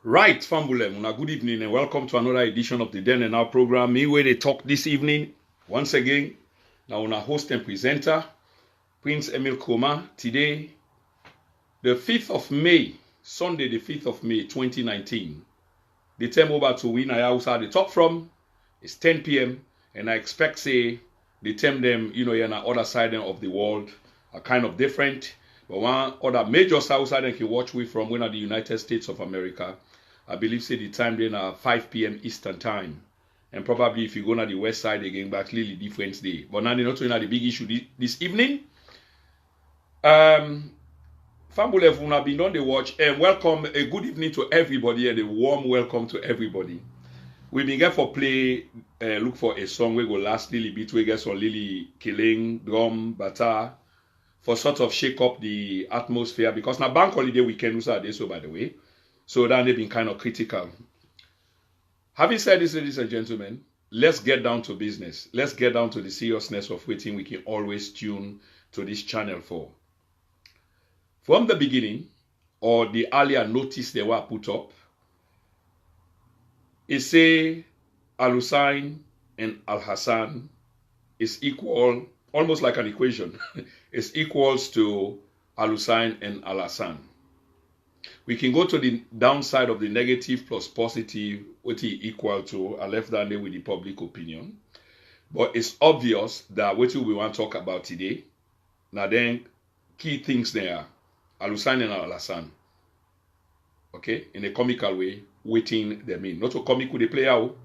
Right, Fambulem, una good evening and welcome to another edition of the Then and Now program. Me where they talk this evening, once again, now una host and presenter, Prince Emil Koma. Today, the 5th of May, Sunday the 5th of May, 2019. The time over to win I outside the top from is 10 p.m. and I expect say the time them, you're on the other side of the world are kind of different. But one other major south side can watch we from one of the United States of America. I believe say the time then 5 p.m. Eastern time. And probably if you go to the west side again, but clearly different day. But now they're not talking about the big issue this evening. Fambule Funa been on the watch, and welcome, a good evening to everybody, and a warm welcome to everybody. We been get for play, look for a song we go last Lily beat, we get some Lily killing, drum, bata, for sort of shake up the atmosphere, because now bank holiday weekend was out there, so by the way, so then they've been kind of critical. Having said this, ladies and gentlemen, let's get down to business. Let's get down to the seriousness of waiting we can always tune to this channel for. From the beginning, or the earlier notice they were put up, it say Alusine and Alhassan is equal, almost like an equation, is equals to Alusine and Alhassan. We can go to the downside of the negative plus positive, what is equal to. I left that there with the public opinion. But it's obvious that what we want to talk about today, now then, key things there, Alusine and Alhassan. Okay, in a comical way, waiting they mean. Not so comic with the play out.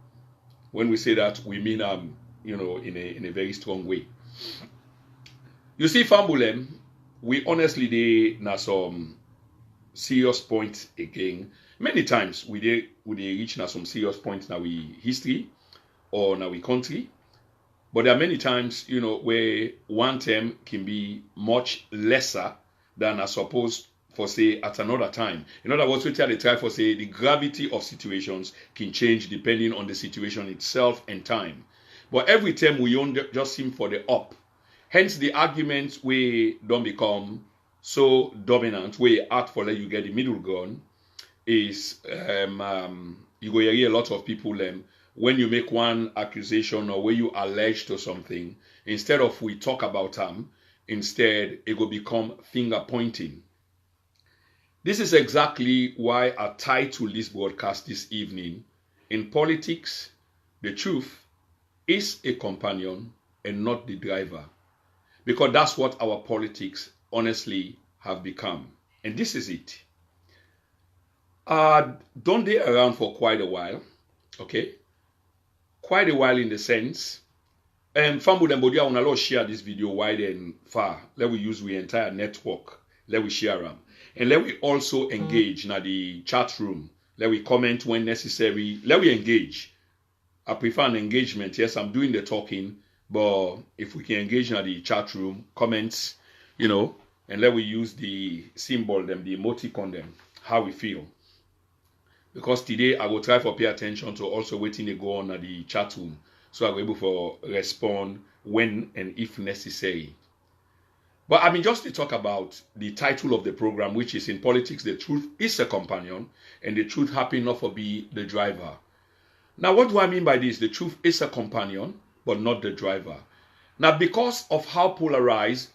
When we say that, we mean in a very strong way. You see, Fambulem, we honestly they na some serious point again. Many times we reach na some serious point now we history or now we country. But there are many times, where one term can be much lesser than I suppose for say at another time. In other words, we try for say the gravity of situations can change depending on the situation itself and time. But every time we just seem for the up. Hence the arguments we don't become so dominant, where act for let you get the middle ground is you go hear a lot of people when you make one accusation or where you allege to something, instead of we talk about them, instead it will become finger pointing. This is exactly why I title this broadcast this evening, in politics, the truth is a companion and not the driver. Because that's what our politics honestly have become. And this is it. Don't they around for quite a while, okay? Quite a while in the sense, and Fambu and Bodia will not share this video wide and far. Let we use the entire network. Let we share them. And let we also engage in the chat room. Let we comment when necessary. Let we engage. I prefer an engagement. Yes, I'm doing the talking. But if we can engage in the chat room, comments, and let we use the symbol, the emoticon, how we feel. Because today I will try for pay attention to also waiting to go on at the chat room. So I'll be able to respond when and if necessary. But I mean, just to talk about the title of the program, which is in politics, the truth is a companion, and the truth happen not for be the driver. Now, what do I mean by this? The truth is a companion, but not the driver. Now, because of how polarized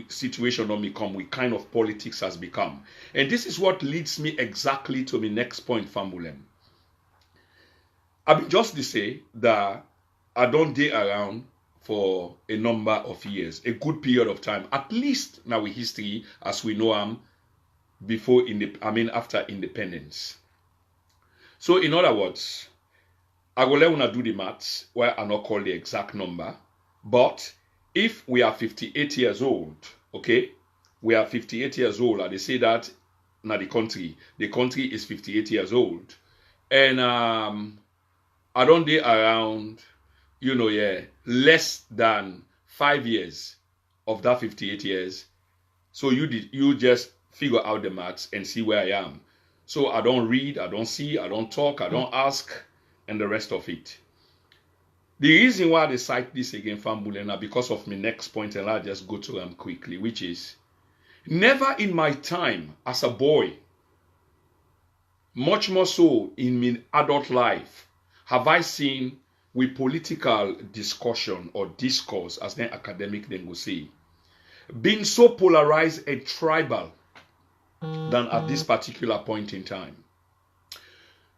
situation don't become, we kind of politics has become. And this is what leads me exactly to my next point, Fambulem. I mean, just to say that I don't dare around for a number of years, a good period of time, at least now with history as we know them after independence. So in other words, I will let una do the maths where I not call the exact number, but if we are 58 years old, okay, we are 58 years old, and they say that now the country is 58 years old, and I don't dare around, less than 5 years of that 58 years. So you just figure out the maths and see where I am. So I don't read, I don't see, I don't talk, I don't ask, and the rest of it. The reason why I cite this again, Fambulena, because of my next point, and I'll just go to them quickly, which is, never in my time as a boy, much more so in my adult life, have I seen with political discussion or discourse, as the academic then will say, being so polarized and tribal than at this particular point in time.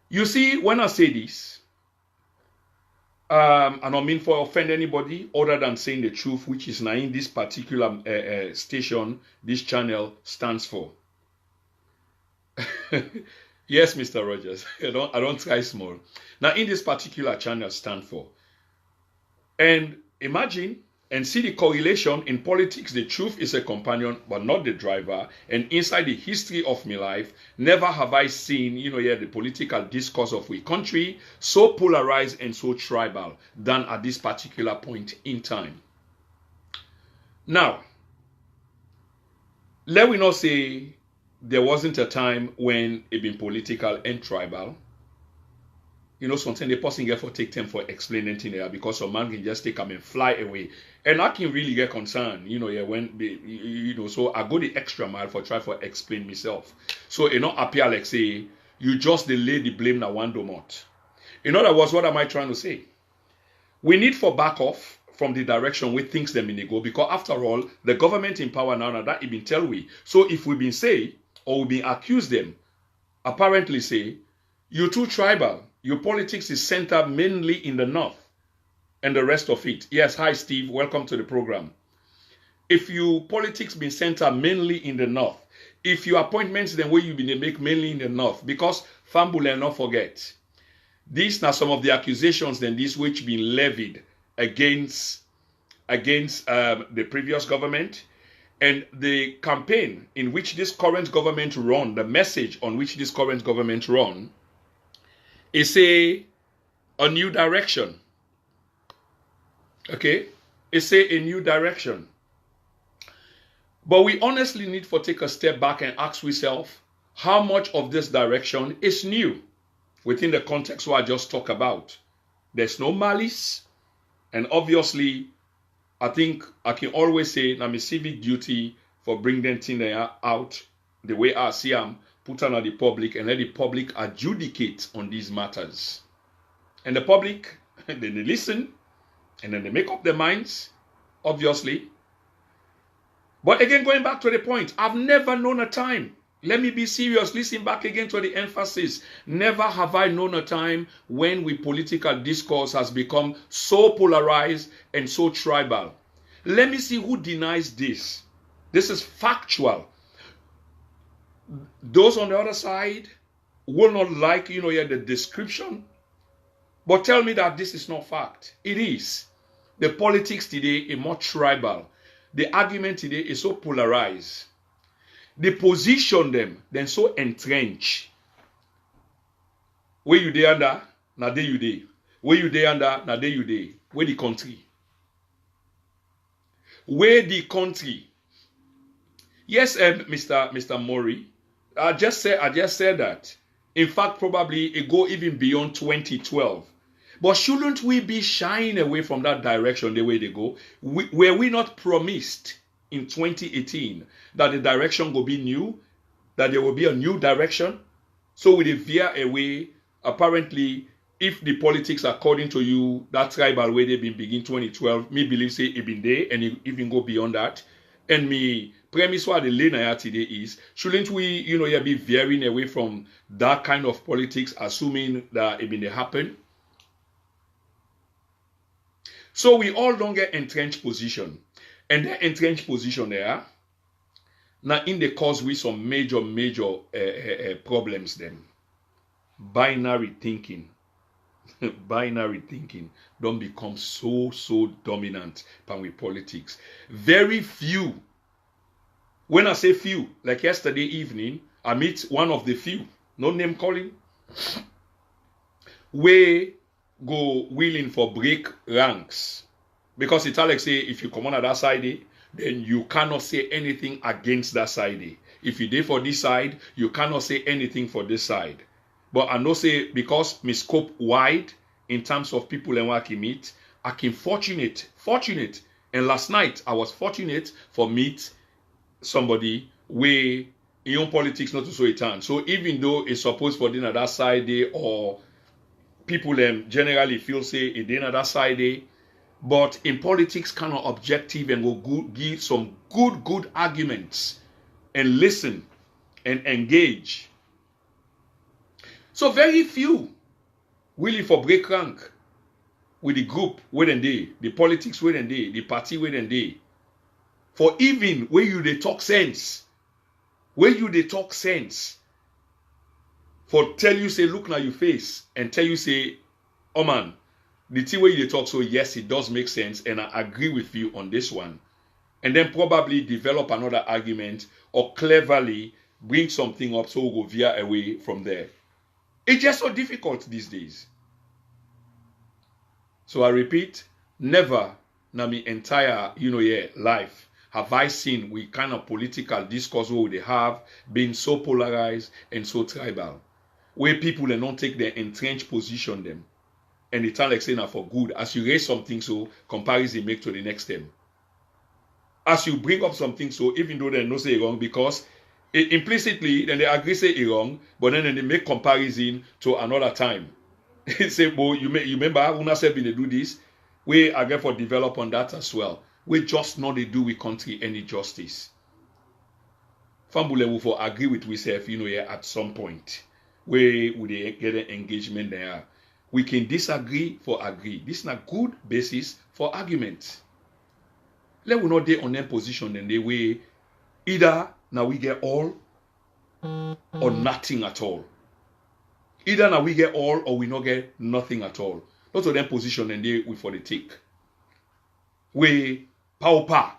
You see, when I say this, I don't mean for offend anybody other than saying the truth, which is now in this particular station, this channel stands for. Yes, Mr. Rogers. I don't try small. Now, in this particular channel, stand for. And imagine and see the correlation in politics. The truth is a companion, but not the driver. And inside the history of my life, never have I seen, the political discourse of a country so polarized and so tribal than at this particular point in time. Now, let we not say there wasn't a time when it been political and tribal. Sometimes the person get for take time for explaining things there because some man can just take them and fly away. And I can really get concerned, so I go the extra mile for try for explain myself. So it not appear like say, you just delay the blame na one domot. In other words, what am I trying to say? We need for back off from the direction we think them in the go, because after all, the government in power now that it been tell we. So if we been say, or we been accuse them, apparently say, you're too tribal. Your politics is centered mainly in the north and the rest of it. Yes, hi Steve, welcome to the program. If your politics been centered mainly in the north, if your appointments then where you been make mainly in the north, because Fambule not forget, these are some of the accusations then these which been levied against the previous government, and the campaign in which this current government run, the message on which this current government run, is a new direction. Okay? It's a new direction. But we honestly need to take a step back and ask ourselves how much of this direction is new within the context what I just talked about. There's no malice. And obviously, I think I can always say now my civic duty for bringing things out the way I see them, put on the public and let the public adjudicate on these matters. And the public, then they listen and then they make up their minds, obviously. But again, going back to the point, I've never known a time. Let me be serious. Listen back again to the emphasis. Never have I known a time when we political discourse has become so polarized and so tribal. Let me see who denies this. This is factual. Those on the other side will not like, the description. But tell me that this is not fact. It is. The politics today is more tribal. The argument today is so polarized. They position them, then so entrenched. Where you there under, now there you there. Where you there under, now there you there. Where the country? Where the country? Yes, Mr. Murray. I just said that. In fact, probably it go even beyond 2012. But shouldn't we be shying away from that direction the way they go? Were we not promised in 2018 that the direction will be new, that there will be a new direction? So we veer away. Apparently, if the politics according to you, that tribal way they been begin 2012, me believe say it been there and it even go beyond that. And me premise what the lane today is, shouldn't we, be veering away from that kind of politics, assuming that it been happen? So we all don't get entrenched position. And that entrenched position there, now in the cause with some major problems then. Binary thinking. Binary thinking don't become so dominant with politics. Very few. When I say few, like yesterday evening, I meet one of the few, no name calling, we go willing for break ranks. Because it's like say, if you come on that side, then you cannot say anything against that side. If you did for this side, you cannot say anything for this side. But I know say, because my scope wide in terms of people and what I meet, I can fortunate. And last night, I was fortunate for meet somebody where in own politics not to so it turn. So even though it's supposed for dinner that side or people generally feel say it dinner that side, but in politics kind of objective and will give some good arguments and listen and engage. So very few willing for break rank with the group where they, the politics where they, the party where they. For even where you they talk sense. Where you they talk sense. for tell you say look now your face and tell you say, oh man, the thing where you talk, so yes, it does make sense and I agree with you on this one. And then probably develop another argument or cleverly bring something up so we'll go veer away from there. It's just so difficult these days. So I repeat, never in my entire, life have I seen we kind of political discourse where they have been so polarized and so tribal, where people they don't take their entrenched position them, and they tell like saying now for good. As you raise something, so comparison make to the next step. As you bring up something, so even though they no say wrong, because implicitly then they agree say it wrong, but then they make comparison to another time. Say, well, you remember Una said they do this. We again for develop on that as well. We just know they do with country any justice. Fambule will for agree with ourselves, at some point. Where would they get an engagement there? We can disagree for agree. This is a good basis for argument. Let we not be on their position in the way either now we get all or nothing at all. Either now we get all or we not get nothing at all. Not of them position and they we for the take. We power.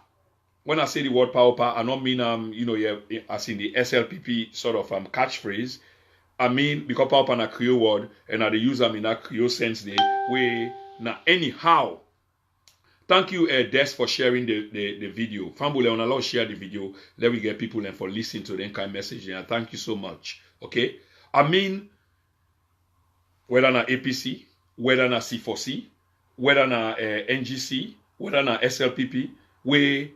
When I say the word power, I don't mean as in the SLPP sort of catchphrase. I mean because power na Creole word and I use them in that Creole sense they we now anyhow. Thank you, Des, for sharing the video. Fambule, on allow share the video. Let me get people and for listening to the kind message. And thank you so much. Okay? I mean, whether na APC, whether na C4C, whether na NGC, whether na SLPP, where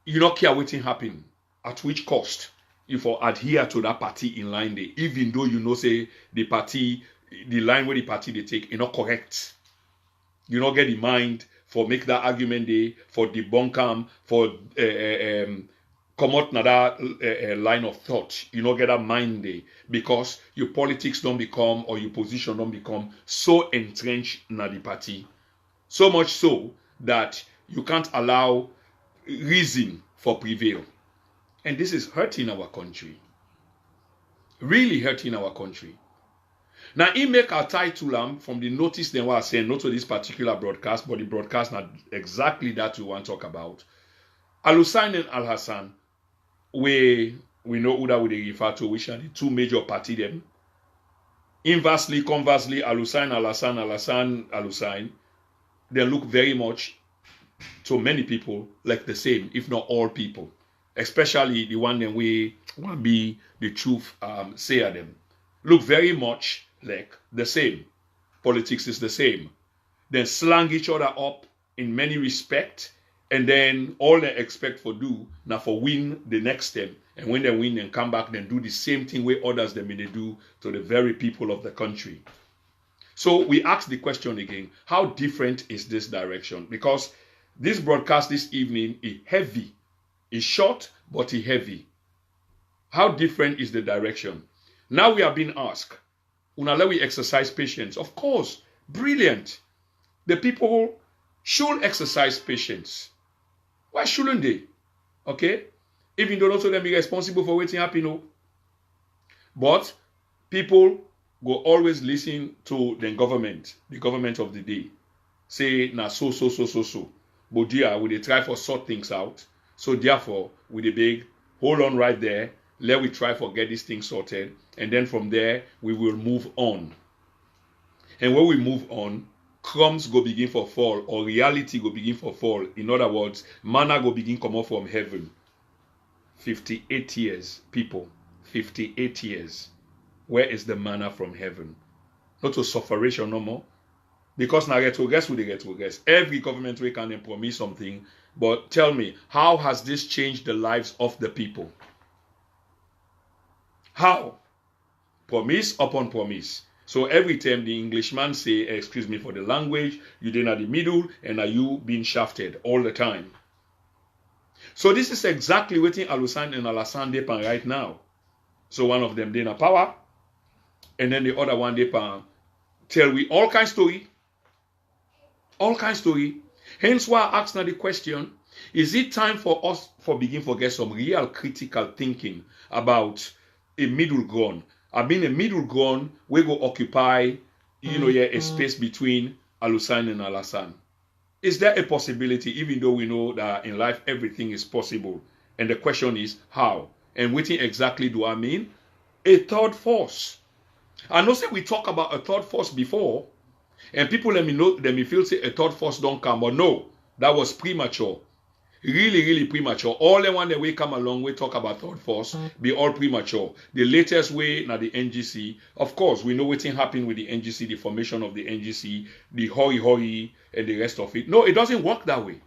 you not care what happen, at which cost, you for adhere to that party in line there, even though you know say the party, the line where the party they take, is not correct. You not get the mind for make that argument day, for debunk them, for come out another line of thought. You not get that mind day because your politics don't become or your position don't become so entrenched in the party. So much so that you can't allow reason for prevail. And this is hurting our country. Really hurting our country. Now, he make our title from the notice then what I saying, not to this particular broadcast, but the broadcast not exactly that we want to talk about. Alusine and Alhassan, we know who that we refer to, which are the two major party them. Inversely, conversely, Alusine, Alusine, they look very much to many people like the same, if not all people. Especially the one that we want to be the truth say at them. Look very much like the same. Politics is the same. Then slang each other up in many respects, and then all they expect for do now for win the next step. And when they win, then come back, then do the same thing where others they may do to the very people of the country. So we ask the question again: how different is this direction? Because this broadcast this evening is heavy, it's short but it's heavy. How different is the direction? Now we are being asked, let we exercise patience. Of course, brilliant. The people should exercise patience. Why shouldn't they? Okay? Even though also them be responsible for waiting happen, no. But people go always listen to the government of the day. Say, na so. But dear, we they try for sort things out. So therefore, we they beg, hold on right there. Let we try for get this thing sorted. And then from there, we will move on. And when we move on, crumbs go begin for fall, or reality go begin for fall. In other words, manna go begin come up from heaven. 58 years, people. 58 years. Where is the manna from heaven? Not to sufferation no more. Because now get we get to guess. Every government we can promise something. But tell me, how has this changed the lives of the people? How? Promise upon promise. So every time the Englishman say, excuse me for the language, you then at the middle and are you being shafted all the time. So this is exactly what Alusine and Alhassan depan right now. So one of them in a power, and then the other one depan tell we all kind story. All kind story. Hence why I asked now the question, is it time for us for begin to get some real critical thinking about a middle ground? I been a middle ground, we go occupy, a space between Alusine and Alhassan. Is there a possibility, even though we know that in life everything is possible? And the question is, how? And what exactly do I mean? A third force. I know say we talk about a third force before, and people let me feel say a third force don't come, but no, that was premature. Really, really premature. All the one that we come along, we talk about third force, be all premature. The latest way, now the NGC, of course, we know what's happening with the NGC, the formation of the NGC, the hoi, and the rest of it. No, it doesn't work that way.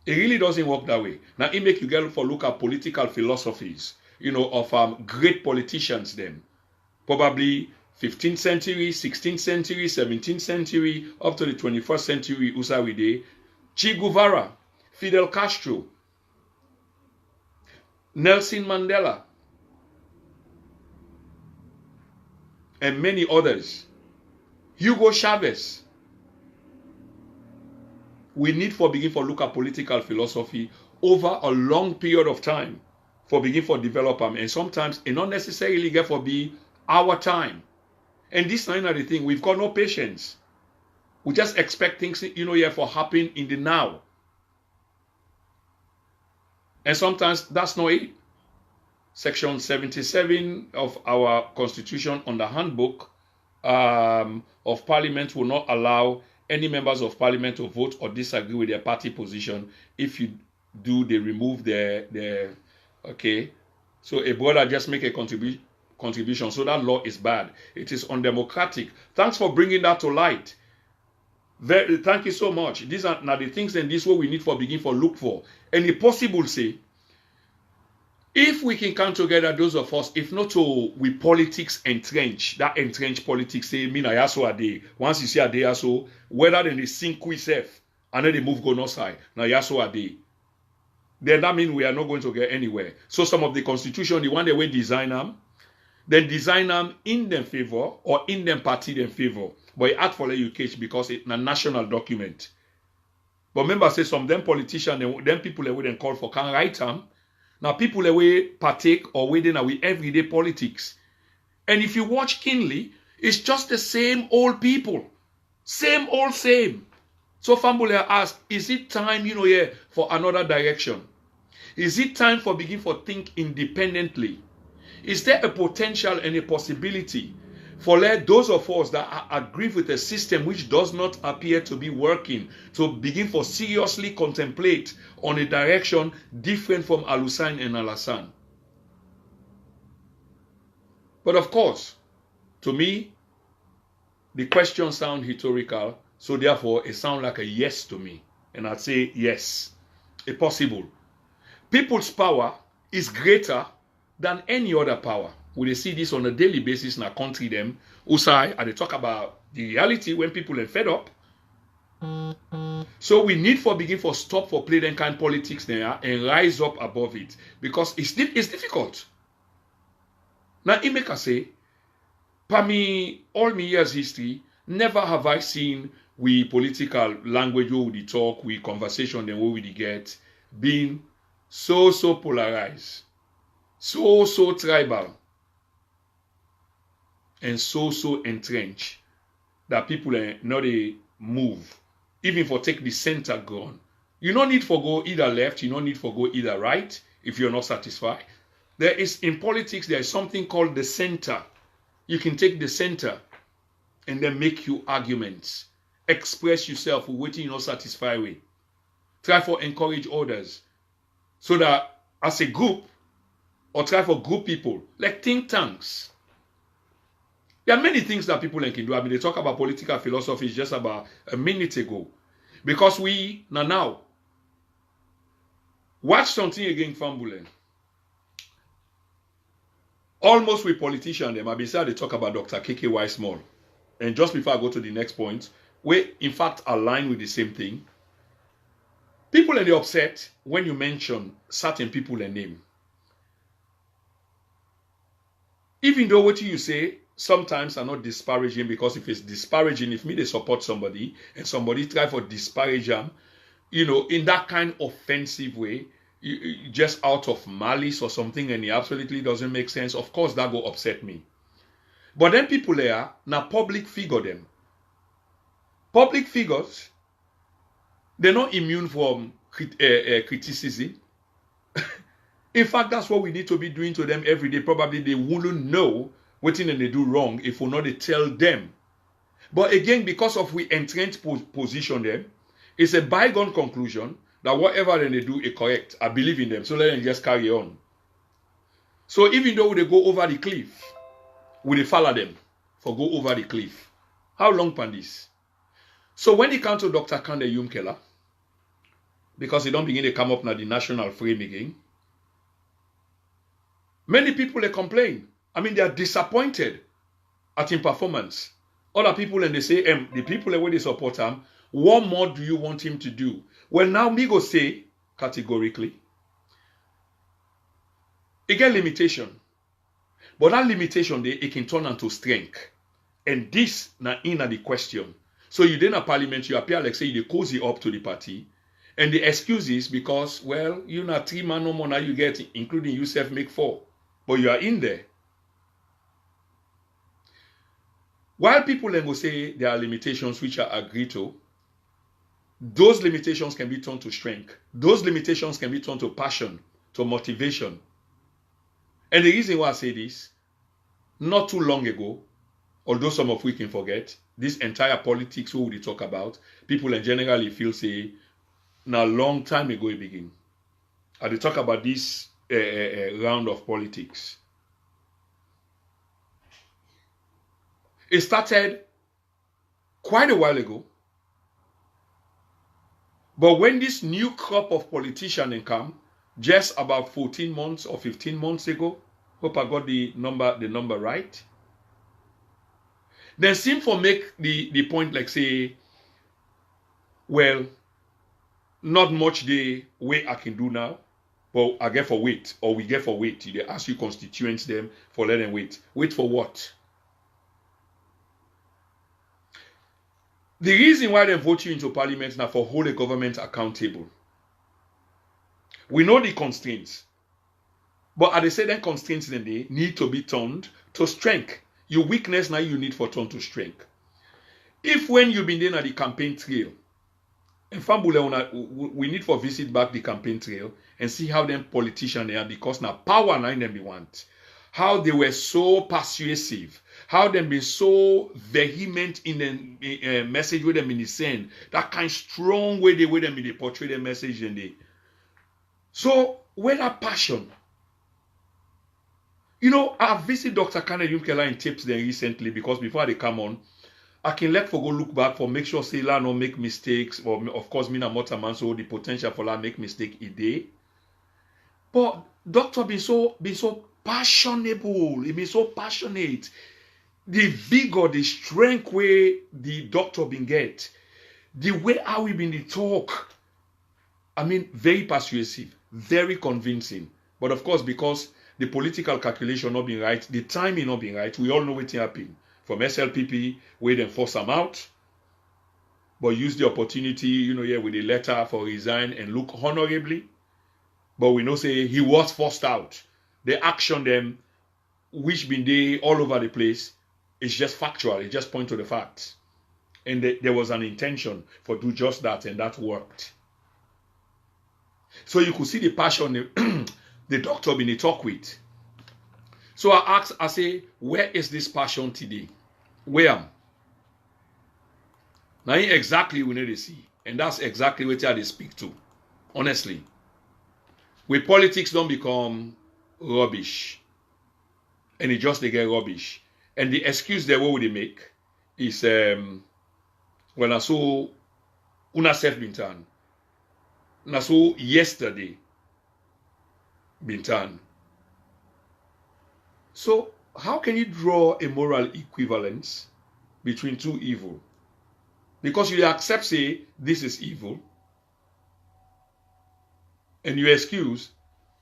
It really doesn't work that way. Now, it make you get for look at political philosophies, of great politicians then. Probably 15th century, 16th century, 17th century, up to the 21st century, Usawide, Che Guevara, Fidel Castro, Nelson Mandela, and many others. Hugo Chavez. We need for begin for look at political philosophy over a long period of time for begin for develop them. And sometimes it not necessarily get for be our time. And this is the thing, we've got no patience. We just expect things, for happen in the now. And sometimes that's not it. Section 77 of our Constitution on the handbook of Parliament will not allow any members of Parliament to vote or disagree with their party position. If you do, they remove their okay. So a brother just make a contribution. So that law is bad. It is undemocratic. Thanks for bringing that to light. Thank you so much. These are now the things and this what we need for begin for look for. And if possible, say, if we can come together, those of us, if not to we politics entrench, that entrenched politics say mean I also a day. Once you see a day also, whether then they sink we safe and then they move go no side. Now yaso a day. Then that means we are not going to get anywhere. So some of the constitution, the one they will design them, then design them in them favor or in them party them favor. But it act for you catch because it's a national document. But remember, say some them politicians, them people that wouldn't call for can write them. Now people that we partake or within our everyday politics. And if you watch keenly, it's just the same old people. Same old same. So Fambule asked, is it time, for another direction? Is it time for begin for think independently? Is there a potential and a possibility for let those of us that are aggrieved with a system which does not appear to be working to begin for seriously contemplate on a direction different from Alusine and Alhassan? But of course, to me, the question sounds rhetorical, so therefore it sounds like a yes to me. And I'd say yes, it's possible. People's power is greater than any other power. We see this on a daily basis in our country them. Usai, and they talk about the reality when people are fed up. So we need for begin for stop for play them kind politics there and rise up above it. Because it's difficult. Now it make us say, for me, all my years history, never have I seen we political language where we talk, we conversation and where we get being so polarized, so tribal, and so entrenched that people are not a move, even for take the center ground. You don't need for go either left, you don't need for go either right if you're not satisfied. There is in politics, there is something called the center. You can take the center and then make you arguments. Express yourself with what you're not satisfied with. Try for encourage others. So that as a group, or try for group people, like think tanks. There are many things that people can do. I mean, they talk about political philosophy just about a minute ago. Because we, now, watch something again from Bulen. Almost with politicians, them, I've been saying they talk about Dr. K.K. Small. And just before I go to the next point, we in fact align with the same thing. People are upset when you mention certain people and name. Even though what you say sometimes are not disparaging, because if it's disparaging, if me they support somebody and somebody try for disparage them, in that kind of offensive way, just out of malice or something, and it absolutely doesn't make sense, of course that will upset me. But then people there, now public figure them. Public figures, they're not immune from criticism. In fact, that's what we need to be doing to them every day. Probably they wouldn't know what thing they do wrong if we not they tell them. But again, because of we entrenched position them, it's a bygone conclusion that whatever they do is correct. I believe in them, so let them just carry on. So even though they go over the cliff, we follow them for go over the cliff. How long can this? So when it comes to Dr. Kande Yumkela, because he don't begin to come up now the national frame again, many people they complain. I mean, they are disappointed at his performance. Other people and they say, the people where they support him, what more do you want him to do? Well, now me go say categorically, it get limitation. But that limitation, it can turn into strength. And this now in the question. So you then a parliament, you appear like say you cozy up to the party. And the excuse is because, well, you not 3 man no more now you get, including yourself, make 4. But you are in there. While people then will say there are limitations which I agree to, those limitations can be turned to strength. Those limitations can be turned to passion, to motivation. And the reason why I say this, not too long ago, although some of we can forget, this entire politics what we talk about, people in generally feel say, now long time ago it begin. And they talk about this round of politics. It started quite a while ago. But when this new crop of politicians come, just about 14 months or 15 months ago, hope I got the number right, they seem to make the point like say, well, not much the way I can do now, but I get for wait, or we get for wait. They ask you constituents them for let them wait. Wait for what? The reason why they vote you into parliament now for hold the government accountable. We know the constraints. But at the same constraints then they need to be turned to strength. Your weakness now you need for turn to strength. If when you've been there at the campaign trail, in Fambule, we need for visit back the campaign trail and see how them politicians they are, because now power now in them they want. How they were so persuasive, how they been so vehement in the message where them in the send, that kind of strong way they portray the message and they. So where that passion, you know, I visited Dr. Kande Yumkela in tips then recently because before they come on, I can let for go look back for make sure say la no make mistakes, or of course me na motorman, so the potential for la make mistake a day. But doctor be so passionable, he be so passionate. The vigor, the strength way the doctor been get, the way how we been the talk, I mean, very persuasive, very convincing. But of course, because the political calculation not being right, the timing not being right, we all know what happened. From SLPP, where they force them out, but use the opportunity, you know, yeah, with a letter for resign and look honorably. But we know say he was forced out. The action them, which been there all over the place, is just factual. It just point to the facts. And there was an intention for do just that, and that worked. So you could see the passion the doctor been in talk with. So I asked, I say, where is this passion today? Where? Now exactly we need to see. And that's exactly what they speak to. Honestly. With politics don't become rubbish. And it just they get rubbish. And the excuse they what they make is when I saw una self bintan. I saw yesterday bintan. So how can you draw a moral equivalence between two evil? Because you accept say this is evil, and you excuse,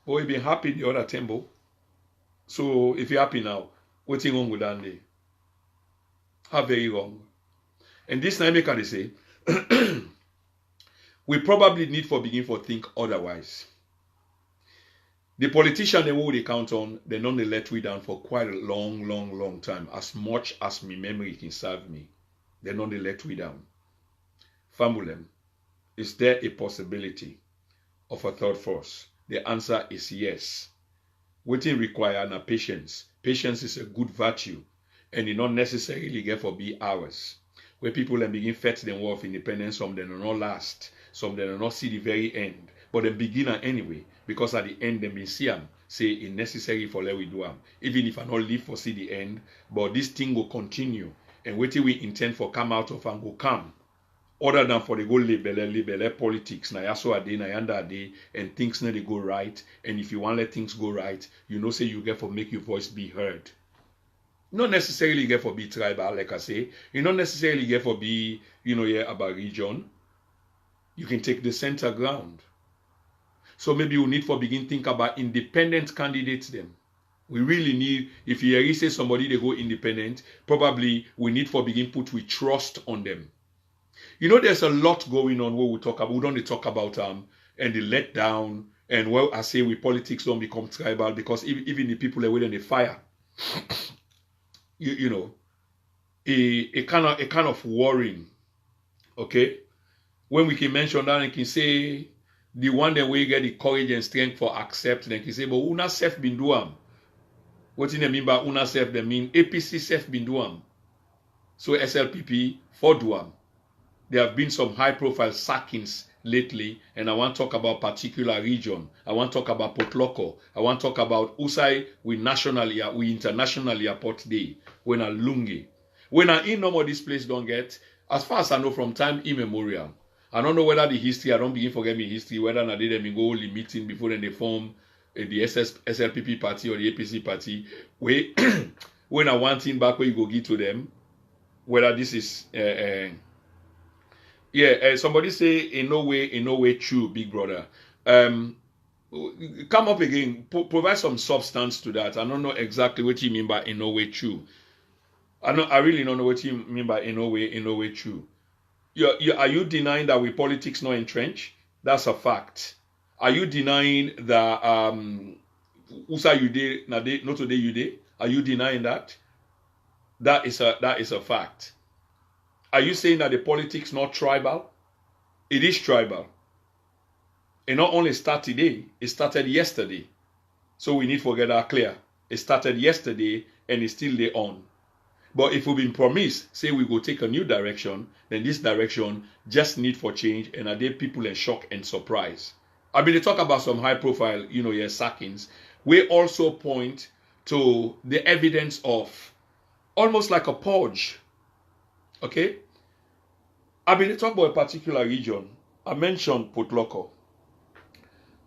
oh, you've been happy the other temple. So if you're happy now, what's wrong with that day? How very wrong. And this time they say, we probably need for begin for think otherwise. The politician they they count on, they don't let we down for quite a long time. As much as my memory can serve me, they don't let we down. Famulem, is there a possibility of a third force? The answer is yes. Waiting require na patience. Patience is a good virtue, and it not necessarily get for be hours. Where people then begin fight them war of independence, some them not last, some them not see the very end, but they begin anyway, because at the end they may see them say it's necessary for let we do them. Even if I not live for see the end, but this thing will continue, and waiting we intend for come out of and go come. Other than for the go label politics, na yaso ade, na yanda ade, and things na they go right. And if you want let things go right, you know say you get for make your voice be heard. Not necessarily get for be tribal, like I say. You not necessarily get for be, about region. You can take the center ground. So maybe we need for begin think about independent candidates then. We really need, if you hear say somebody they go independent, probably we need for begin put we trust on them. There's a lot going on where we talk about, we don't talk about and the letdown, and well, I say we politics don't become tribal, because even the people that were in the fire, a kind of worrying. Okay, when we can mention that and can say the one that we get the courage and strength for accept, then can say, but una self been doam. What do they mean by una self? They mean APC self been doam. So SLPP for doam. There have been some high-profile sackings lately, and I want to talk about particular region. I want to talk about Potloko. I want to talk about Usai we internationally airport day when a Lungi. When I in no this place don't get, as far as I know from time immemorial. I don't know whether the history, I don't begin forget me history, whether I did them go only meeting before then they form the SLPP party or the APC party. When I want in back where you go give to them, whether this is somebody say in no way true, big brother. Come up again, provide some substance to that. I don't know exactly what you mean by in no way true. I really don't know what you mean by in no way true. Are you denying that we politics not entrenched? That's a fact. Are you denying that Usa you did not today you did? Are you denying that? That is a fact. Are you saying that the politics not tribal? It is tribal. It not only started today, it started yesterday. So we need to get that clear. It started yesterday and it's still there on. But if we've been promised, say we go take a new direction, then this direction just need for change, and are there people in shock and surprise? I mean, they talk about some high profile, sackings. We also point to the evidence of almost like a purge. Okay? I mean, they talk about a particular region. I mentioned Potloko.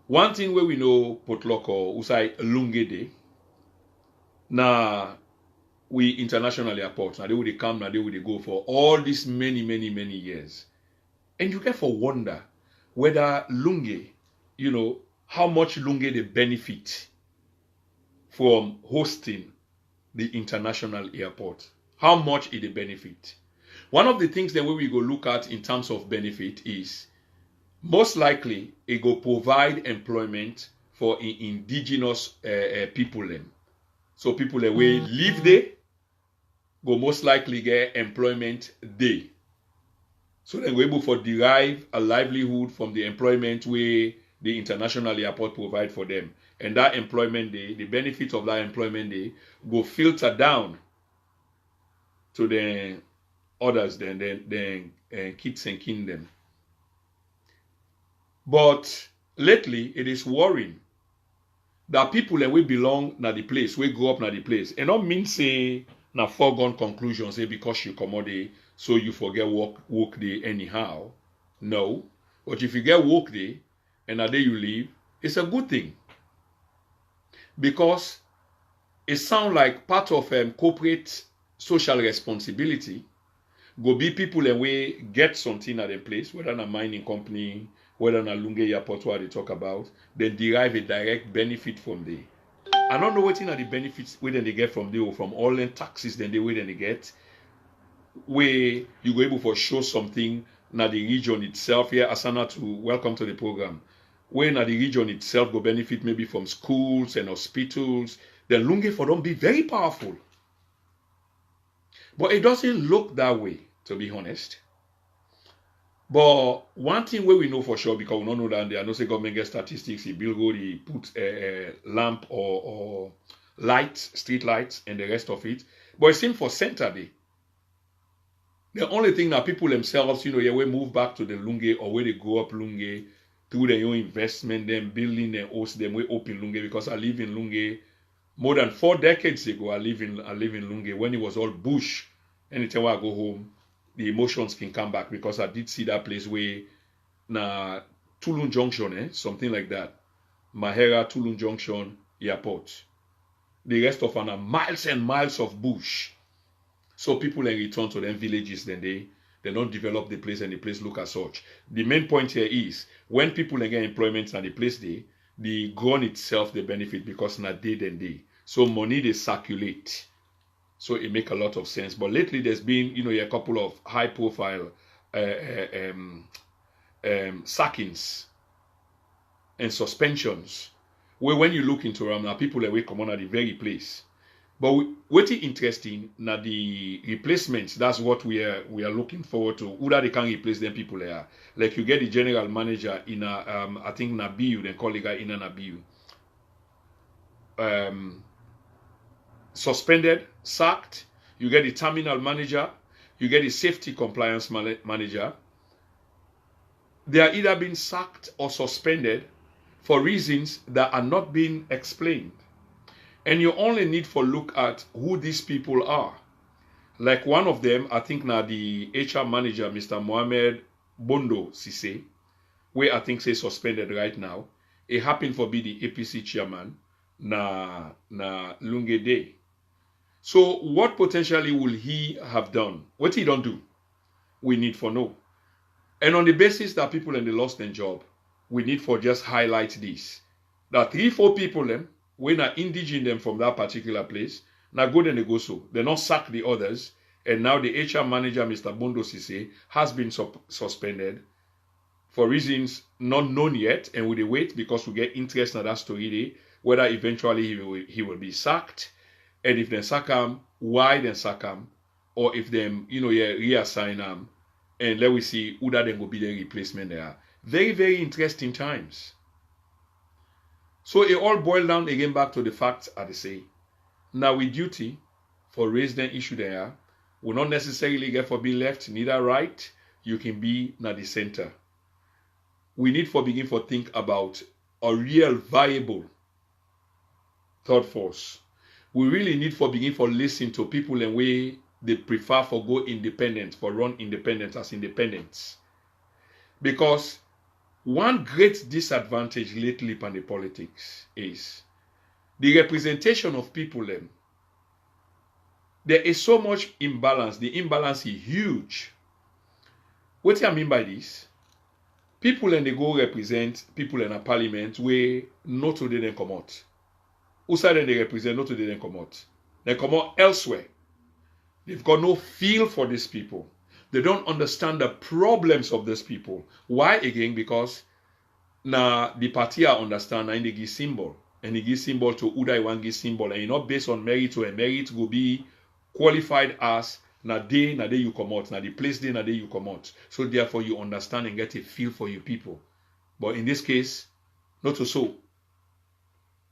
One thing where we know Potloko, Usai Lungede, now we internationally airport. Now they would come, now they would go for all these many years. And you get for wonder whether Lunge, how much Lunge they benefit from hosting the international airport. How much it they benefit. One of the things that we go look at in terms of benefit is most likely it go provide employment for indigenous people. So people that will live there go most likely get employment there. So then we're able to derive a livelihood from the employment where the international airport provide for them. And that employment day, the benefits of that employment day go filter down to the others, then kids and kingdom. But lately, it is worrying that people that we belong na the place, we grow up na the place. And not mean say na foregone conclusion, say because you come out there, so you forget work day anyhow. No. But if you get work day, and a day you leave, it's a good thing. Because it sounds like part of corporate social responsibility go be people and we get something at a place, whether in a mining company, whether in a Lunge airport, what they talk about, then derive a direct benefit from there. I don't know what are the benefits where they get from there, or from all the taxes then they they get, where you go able to show something na the region itself. Here, Asana, to welcome to the program. when the region itself go benefit maybe from schools and hospitals, then Lunge for them be very powerful. But it doesn't look that way, to be honest. But one thing where we know for sure, because we don't know that there are no say government get statistics, he build road, he put a lamp or lights, street lights, and the rest of it. But it seems for center day, the only thing that people themselves, yeah, we move back to the Lunge or where they grow up Lunge through their own investment, them building and host them, we open Lunge, because I live in Lunge more than 4 decades ago. I live in Lunge when it was all bush. Anytime I go home, the emotions can come back, because I did see that place where na Tulun Junction, something like that. Mahera, Tulun Junction, airport. The rest of are miles and miles of bush. So people then return to them villages, then they don't develop the place, and the place look as such. The main point here is when people get employment and the place the ground itself they benefit, because na day then day. So money they circulate. So it make a lot of sense. But lately there's been, a couple of high profile sackings and suspensions, where when you look into them, now people away come on at the very place. But what is interesting, now the replacements, that's what we are looking forward to. Who that they can replace them people there. Like you get the general manager in I think Nabiu, then call the guy in a Nabiu. Suspended, sacked. You get the terminal manager. You get the safety compliance manager. They are either being sacked or suspended for reasons that are not being explained. And you only need to look at who these people are. Like one of them, I think now the HR manager, Mr. Mohamed Bondo Sise, where I think say suspended right now. It happened for be the APC chairman na Lunge Day. So what potentially will he have done? What he don't do? We need for know. And on the basis that people in the lost their job, we need for just highlight this. That 3-4 people them, when are indigene them from that particular place, now go then they go so. They not sack the others. And now the HR manager, Mr. Bondo Sise, has been suspended for reasons not known yet. And we wait because we get interest in that story day, whether eventually he will be sacked. And if they sack him, why then sack him? Or if them, reassign him. And let we see who that then will be the replacement there. Very, very interesting times. So it all boils down again back to the facts as they say. Now with duty for raise the issue there, will not necessarily get for be left, neither right. You can be na the center. We need for begin for think about a real viable third force. We really need for begin for listen to people and way they prefer for go independent, for run independent as independents. Because one great disadvantage lately in the politics is the representation of people. There is so much imbalance. The imbalance is huge. What do I mean by this? People and they go represent people in a parliament where not today they come out. Who side they represent not today they come out. They come out elsewhere. They've got no feel for these people. They don't understand the problems of these people. Why again? Because now the party I understand and they give symbol. And they give symbol to who they want give symbol. And not based on merit or a merit will be qualified as na day you come out. Na the place day na day you come out. So therefore you understand and get a feel for your people. But in this case, not so.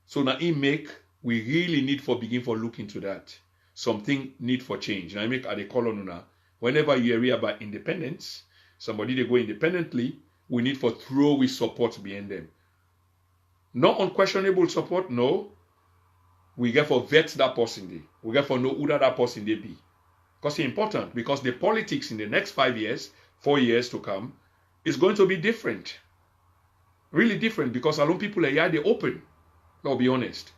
So now we really need for begin for look into that. Something need for change. Now I make at the colonel. Whenever you hear about independence, somebody they go independently, we need for throw with support behind them. Not unquestionable support, no. We get for vet that person day. We get for know who that person they be. Because it's important. Because the politics in the next 5 years, 4 years to come, is going to be different. Really different. Because a lot of people are here, they open. I'll be honest.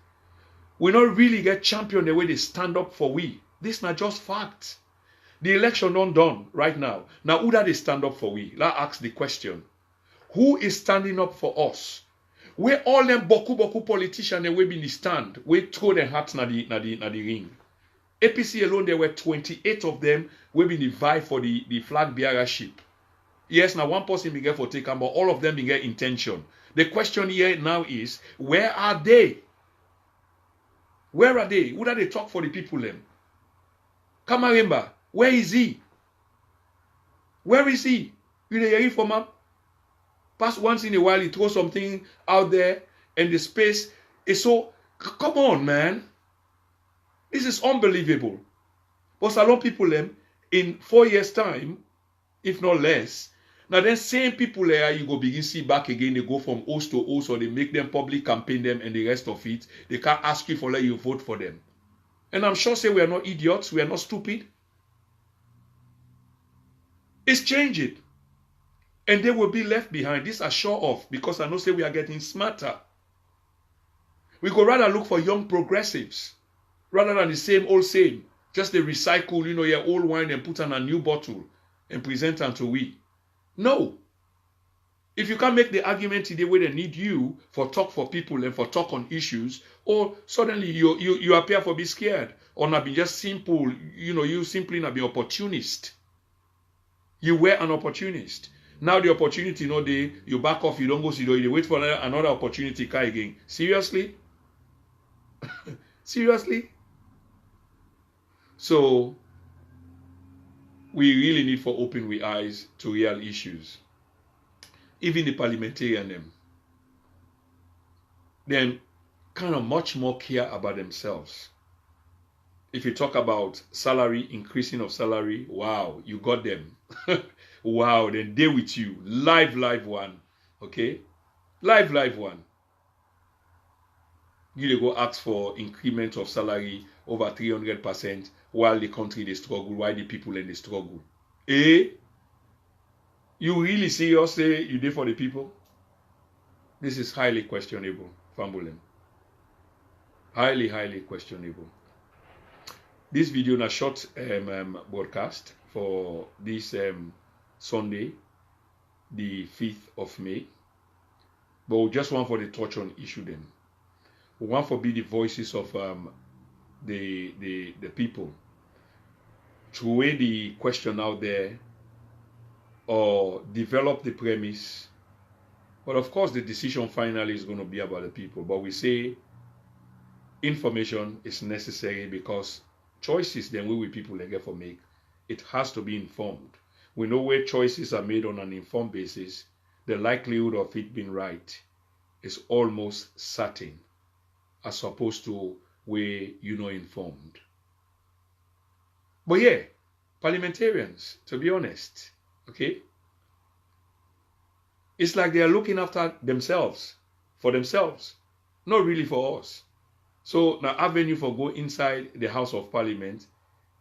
We not really get champion the way they stand up for we. This not just facts. The election not done right now. Now who that they stand up for we? Let's ask the question. Who is standing up for us? Where all them boku politicians they will be in the stand. We throw their hats na the ring. APC alone there were 28 of them will be in the vie for the flag bearership. Yes, now one person be get for take, but all of them be get intention. The question here now is, where are they? Where are they? Who do they talk for the people then? Come on, remember, where is he? Where is he? You hear it from him? Pass once in a while, he throws something out there, and the space is so. Come on, man. This is unbelievable. But Salon people them in 4 years' time, if not less. Now then, same people there, you go begin see back again. They go from host to host, or they make them public campaign them, and the rest of it, they can't ask you for let you vote for them. And I'm sure say we are not idiots, we are not stupid. It's changing. And they will be left behind. This are sure of, because I know say we are getting smarter. We go rather look for young progressives, rather than the same old same. Just they recycle, your old wine and put on a new bottle and present unto we. No. If you can't make the argument today where they need you for talk for people and for talk on issues, or suddenly you appear for be scared, or not be just simple, you simply not be opportunist. You were an opportunist. Now the opportunity, you back off, you don't go see, you wait for another opportunity come again. Seriously? Seriously? So, we really need for open we eyes to real issues. Even the parliamentarian them kind of much more care about themselves. If you talk about salary, increasing of salary, wow, you got them. Wow, then they with you. Live one. Okay? Live one. You go ask for increment of salary over 300% while the country they struggle, while the people in the struggle. You really serious say you did for the people? This is highly questionable, Fambulem. Highly questionable. This video is a short broadcast for this Sunday, the 5th of May. But we just want for the touch on issue them. We want for be the voices of the people. To weigh the question out there or develop the premise. But of course the decision finally is going to be about the people. But we say information is necessary because choices then we people they get for make, it has to be informed. We know where choices are made on an informed basis, the likelihood of it being right is almost certain, as opposed to where you're not informed. But yeah, parliamentarians, to be honest, okay, it's like they are looking after themselves, for themselves, not really for us. So now avenue for go inside the House of Parliament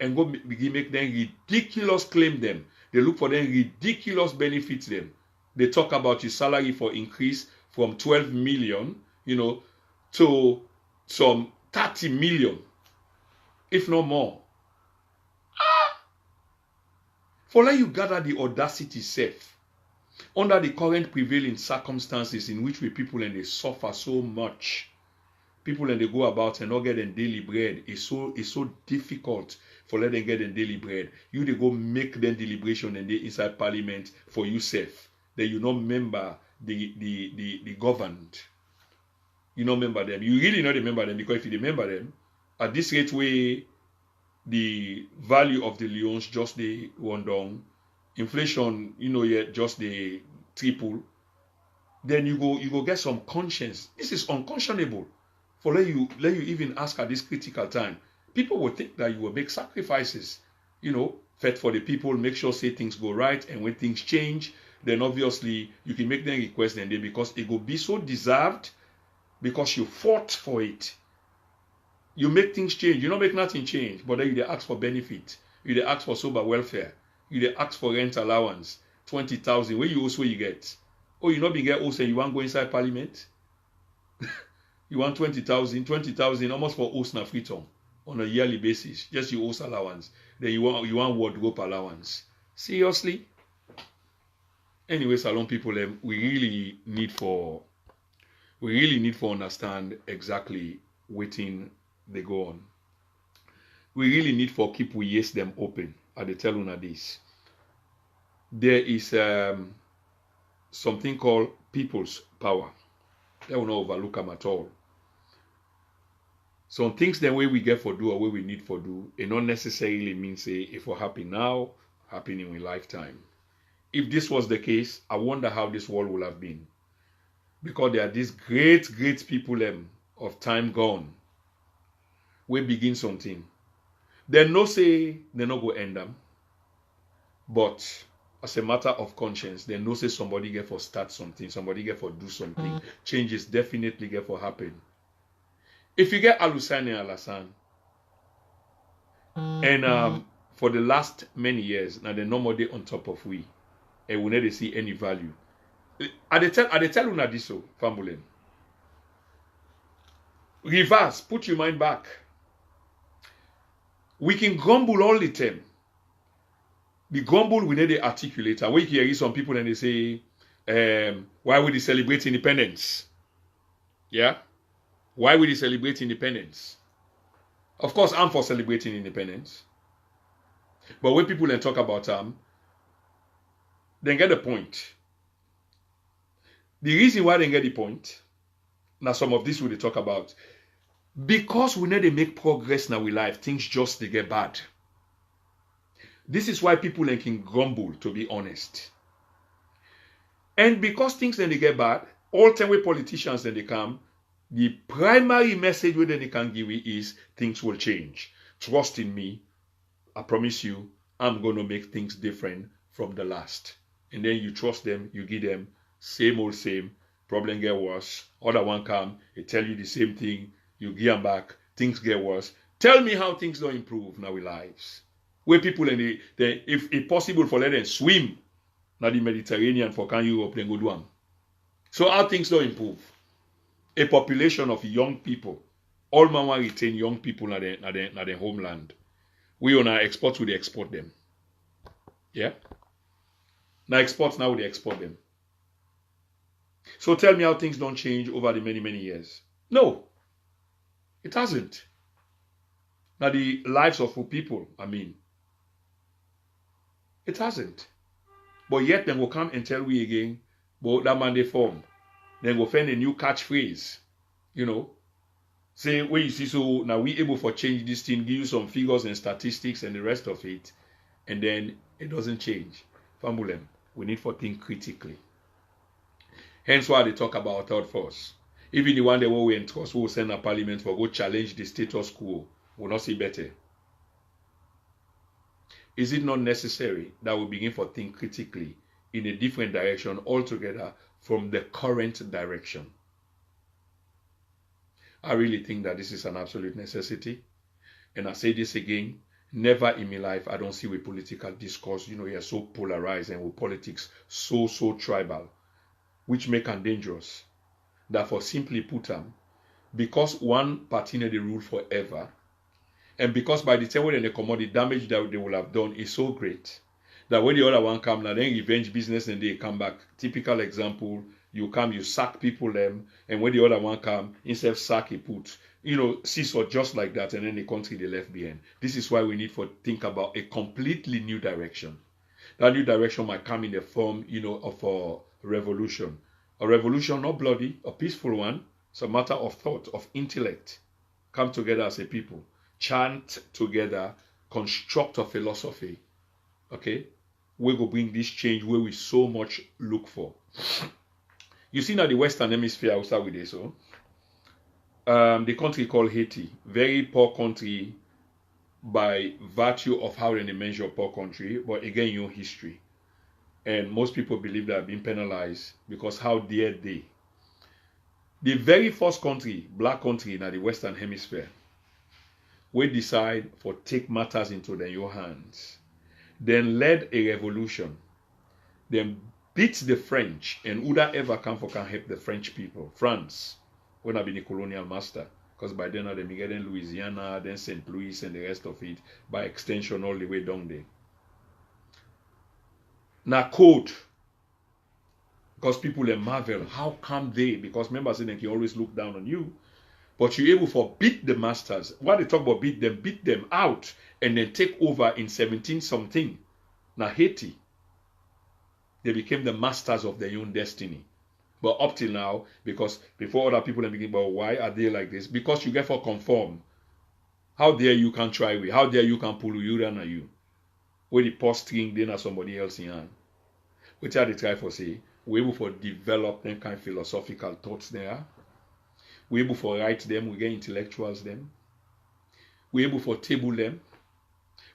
and go begin make them ridiculous claim them. They look for them ridiculous benefits them. They talk about your salary for increase from 12 million, to some 30 million, if not more. For let you gather the audacity safe under the current prevailing circumstances in which we people and they suffer so much. People and they go about and not get them daily bread. It's so difficult for let them get them daily bread. You they go make them deliberation and they inside parliament for you safe. Then you not member the governed. You not member them. You really not remember them, because if you remember them, at this rate way the value of the leons just they run down, inflation, yet just the triple, then you go get some conscience. This is unconscionable. For let you even ask at this critical time. People will think that you will make sacrifices, fight for the people, make sure say things go right, and when things change, then obviously you can make them request and they, because it will be so deserved, because you fought for it. You make things change. You don't make nothing change, but then you ask for benefit. You ask for sober welfare. You ask for rent allowance, 20,000. Where you also you get? Oh, you not be get also you want to go inside parliament? You want 20,000, almost for host na freedom on a yearly basis. Just your host allowance. Then you want wardrobe allowance. Seriously? Anyway, Salon people, we really need for understand exactly waiting they go on. We really need for keep we yes them open. I dey tell una this. there is something called people's power. They will not overlook them at all. Some things the way we get for do or way we need for do, it not necessarily mean say if we're happy now, happy in a lifetime. If this was the case, I wonder how this world would have been. Because there are these great people of time gone. We begin something. They no say they not go end them. But as a matter of conscience, they no say somebody get for start something, somebody get for do something. Changes definitely get for happen. If you get Alusine and Alhassan, and for the last many years, now they no more day on top of we, and we never see any value. I they tell you this so, family. Reverse, put your mind back. We can grumble all the time. The grumble we need to articulate. And we hear some people and they say, why would they celebrate independence? Yeah? Why would they celebrate independence? Of course, I'm for celebrating independence. But when people then talk about they get the point. The reason why they get the point, now some of this we talk about, because we need to make progress now in life, things just they get bad. This is why people then can grumble, to be honest. And because things then they get bad, all time with politicians then they come, the primary message where they can give you is things will change. Trust in me. I promise you, I'm going to make things different from the last. And then you trust them, you give them same old same, problem get worse. Other one come, they tell you the same thing, you give them back, things get worse. Tell me how things don't improve now in lives. Where people and if it's possible for them swim now the Mediterranean for can Europe, then go do them. So how things don't improve? A population of young people, all man want retain young people na their homeland. We on our exports, we export them. Yeah? Now exports, now we export them. So tell me how things don't change over the many years. No, it hasn't. Now the lives of people, I mean, it hasn't. But yet then will come and tell we again, but that man they form. Then go find a new catchphrase, you know. Say, when you see, so now we able for change this thing, give you some figures and statistics and the rest of it, and then it doesn't change. Famulem, we need for think critically. Hence why they talk about third force. Even the one that we entrust, we will send a parliament for go challenge the status quo, will not see better. Is it not necessary that we begin for think critically in a different direction altogether from the current direction? I really think that this is an absolute necessity. And I say this again, never in my life I don't see with political discourse, you know, you're so polarized and with politics so tribal, which make them dangerous. Therefore, simply put them, because one party need the rule forever, and because by the time when they come out, the damage that they will have done is so great, that when the other one come now, then revenge business and they come back. Typical example, you come, you sack people them, and when the other one come, instead of sack, he put, you know, seesaw just like that, and then the country they left behind. This is why we need to think about a completely new direction. That new direction might come in the form, you know, of a revolution. A revolution, not bloody, a peaceful one. It's a matter of thought, of intellect. Come together as a people. Chant together, construct a philosophy. Okay? We go bring this change where we so much look for. You see now the Western Hemisphere, I'll start with this. So, the country called Haiti, very poor country by virtue of how they measure poor country, but again, your history. And most people believe they have been penalized because how dare they? The very first country, black country in the Western Hemisphere, we decide for take matters into their hands, then led a revolution, then beat the French, and would that ever come for can help the French people? France, when I been a colonial master, because by then they get in Louisiana, then St. Louis, and the rest of it, by extension all the way down there. Now code, because people they marvel, how come they? Because members they can always look down on you, but you're able to beat the masters. What they talk about beat them out, and then take over in 17 something. Now Haiti. They became the masters of their own destiny. But up till now, because before other people are thinking about why are they like this? Because you get for conform. How dare you can try with? How dare you can pull you than you? Where the post string then are somebody else in hand. Which are they try for say? We're able for develop them kind of philosophical thoughts there. We're able for write them, we get intellectuals them. We're able for table them.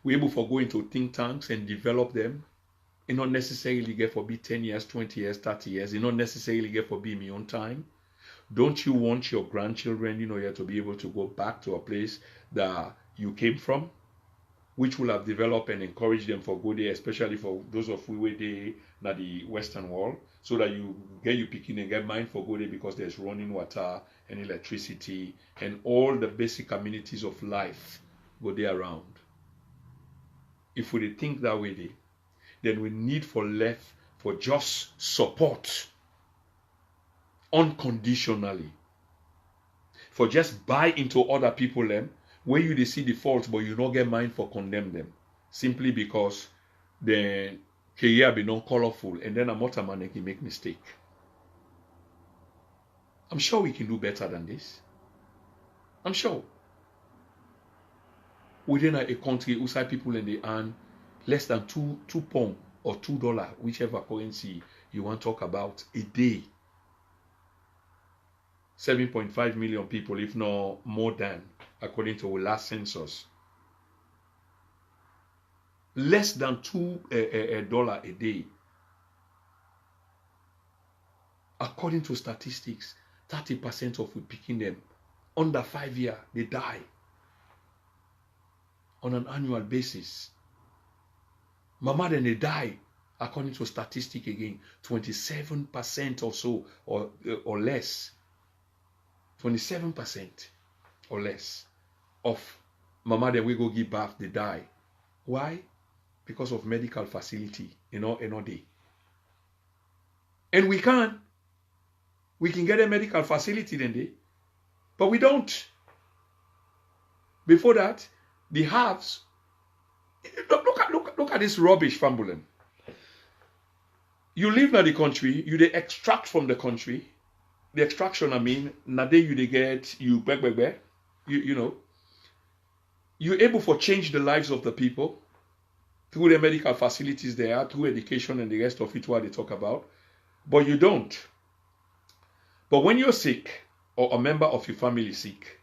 We're able for go into think tanks and develop them. It not necessarily get for be 10 years, 20 years, 30 years. It not necessarily get for be in your own time. Don't you want your grandchildren, to be able to go back to a place that you came from, which will have developed and encouraged them for good day, especially for those of you where they na the Western world, so that you get you picking and get mind for good day because there's running water and electricity and all the basic amenities of life go there around. If we think that way, then we need for left for just support unconditionally. For just buy into other people them where you they see the fault but you not get mind for condemn them simply because the career be non colorful and then a motor man can make mistake. I'm sure we can do better than this. I'm sure. Within a country outside people and they earn less than two pound or $2, whichever currency you want to talk about, a day. 7.5 million people, if not more than, according to our last census. Less than $2 a day. According to statistics, 30% of we picking them under 5 years, they die on an annual basis. Mama, then they die, according to statistics again, 27% or so, or less. 27% or less of mama then we go give birth, they die. Why? Because of medical facility, day. And we can get a medical facility then day, but we don't. Before that, the halves. Look at this rubbish, Fambulen. You live in the country, you they extract from the country. The extraction, na day you they get you back. You're able for change the lives of the people through the medical facilities there, through education and the rest of it what they talk about. But you don't. But when you're sick or a member of your family is sick,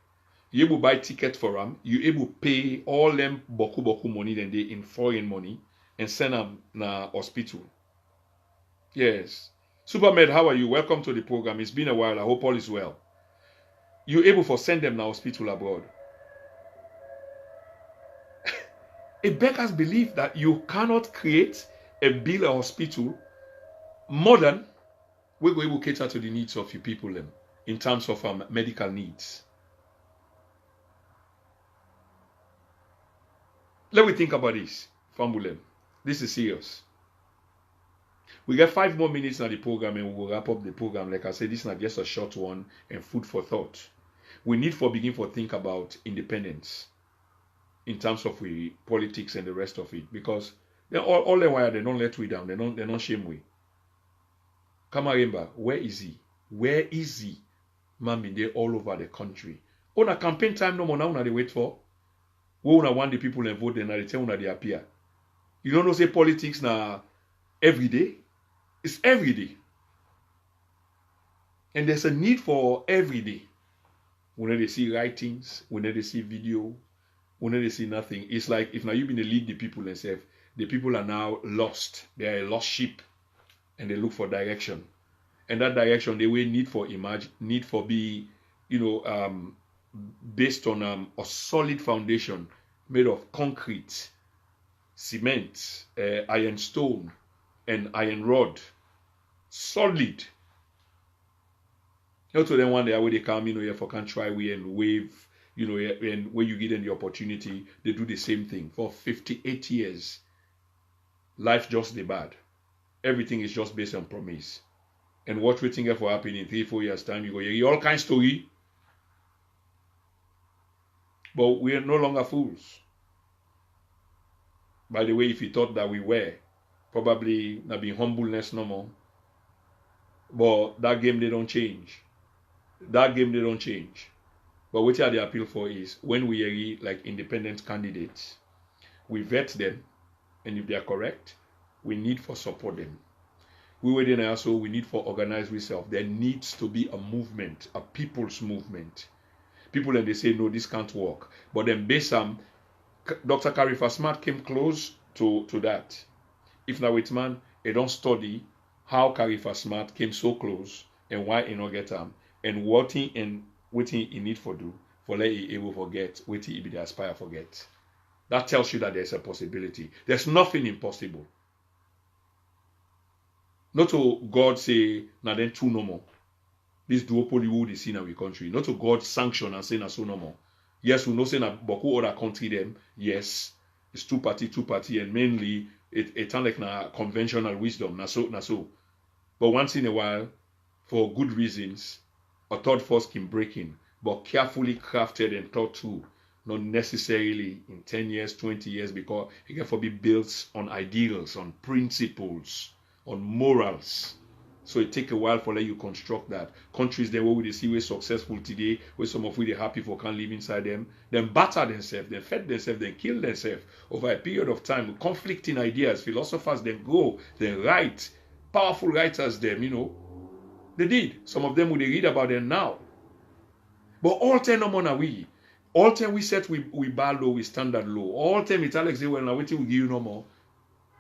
you able buy ticket for them, you able pay all them boku money then they in foreign money and send them na hospital. Yes. Supermed, how are you? Welcome to the program. It's been a while. I hope all is well. You're able to send them to hospital abroad. It beggars belief that you cannot create a bill or hospital modern where we will cater to the needs of your people in terms of medical needs. Let me think about this, Fambulem. This is serious. We get 5 more minutes on the program and we will wrap up the program. Like I said, this is not just a short one and food for thought. We need for begin for think about independence in terms of politics and the rest of it. Because all the while they don't let we down. They don't shame we. Kamaremba, where is he? Where is he? Mami, they're all over the country. On a campaign time no more now they wait for. We want the people and vote and they tell they appear. You don't know say politics now every day. It's every day. And there's a need for every day. When they see writings, when they see video, when they see nothing. It's like if now you've been to lead the people themselves, the people are now lost. They are a lost sheep. And they look for direction. And that direction they will need for be, based on a solid foundation made of concrete, cement, iron stone, and iron rod. Solid. Not to them one day where they come, here for can try we and wave, and when you give them the opportunity, they do the same thing. For 58 years, life just the bad. Everything is just based on promise. And what we think will happen in 3-4 years' time, you go hear all kinds of story. But we are no longer fools. By the way, if you thought that we were, Probably not be humbleness no more. But that game they don't change. That game they don't change. But what they appeal for is when we are like independent candidates, we vet them, and if they are correct, we need for support them. We were then also we need for organized ourselves. There needs to be a movement, a people's movement. People and they say no, this can't work. But then Besam, Dr. Khalifa Smart came close to that. If now with man, they don't study how Khalifa Smart came so close and why he not get him and what he need for do for let he able forget what he be the aspire forget. That tells you that there's a possibility. There's nothing impossible. Not to God say, now then two no more. This duopoly would see in our country. Not to God sanction and say na so no more. Yes, we know say na boku other country them. Yes, it's two party, and mainly it sounds like na conventional wisdom. Na so. But once in a while, for good reasons, a third force can break in, but carefully crafted and thought through. Not necessarily in 10 years, 20 years, because it can be built on ideals, on principles, on morals. So it take a while for let you construct that. Countries there where we see we're successful today, where some of we are happy for can't live inside them, then batter themselves, then fed themselves, then kill themselves over a period of time. Conflicting ideas, philosophers then go, then write, powerful writers them, they did. Some of them would read about them now. But all 10 no more na we. All time we set we bar low, we standard low. All time it's Alex say, well, now waiting we give you no more.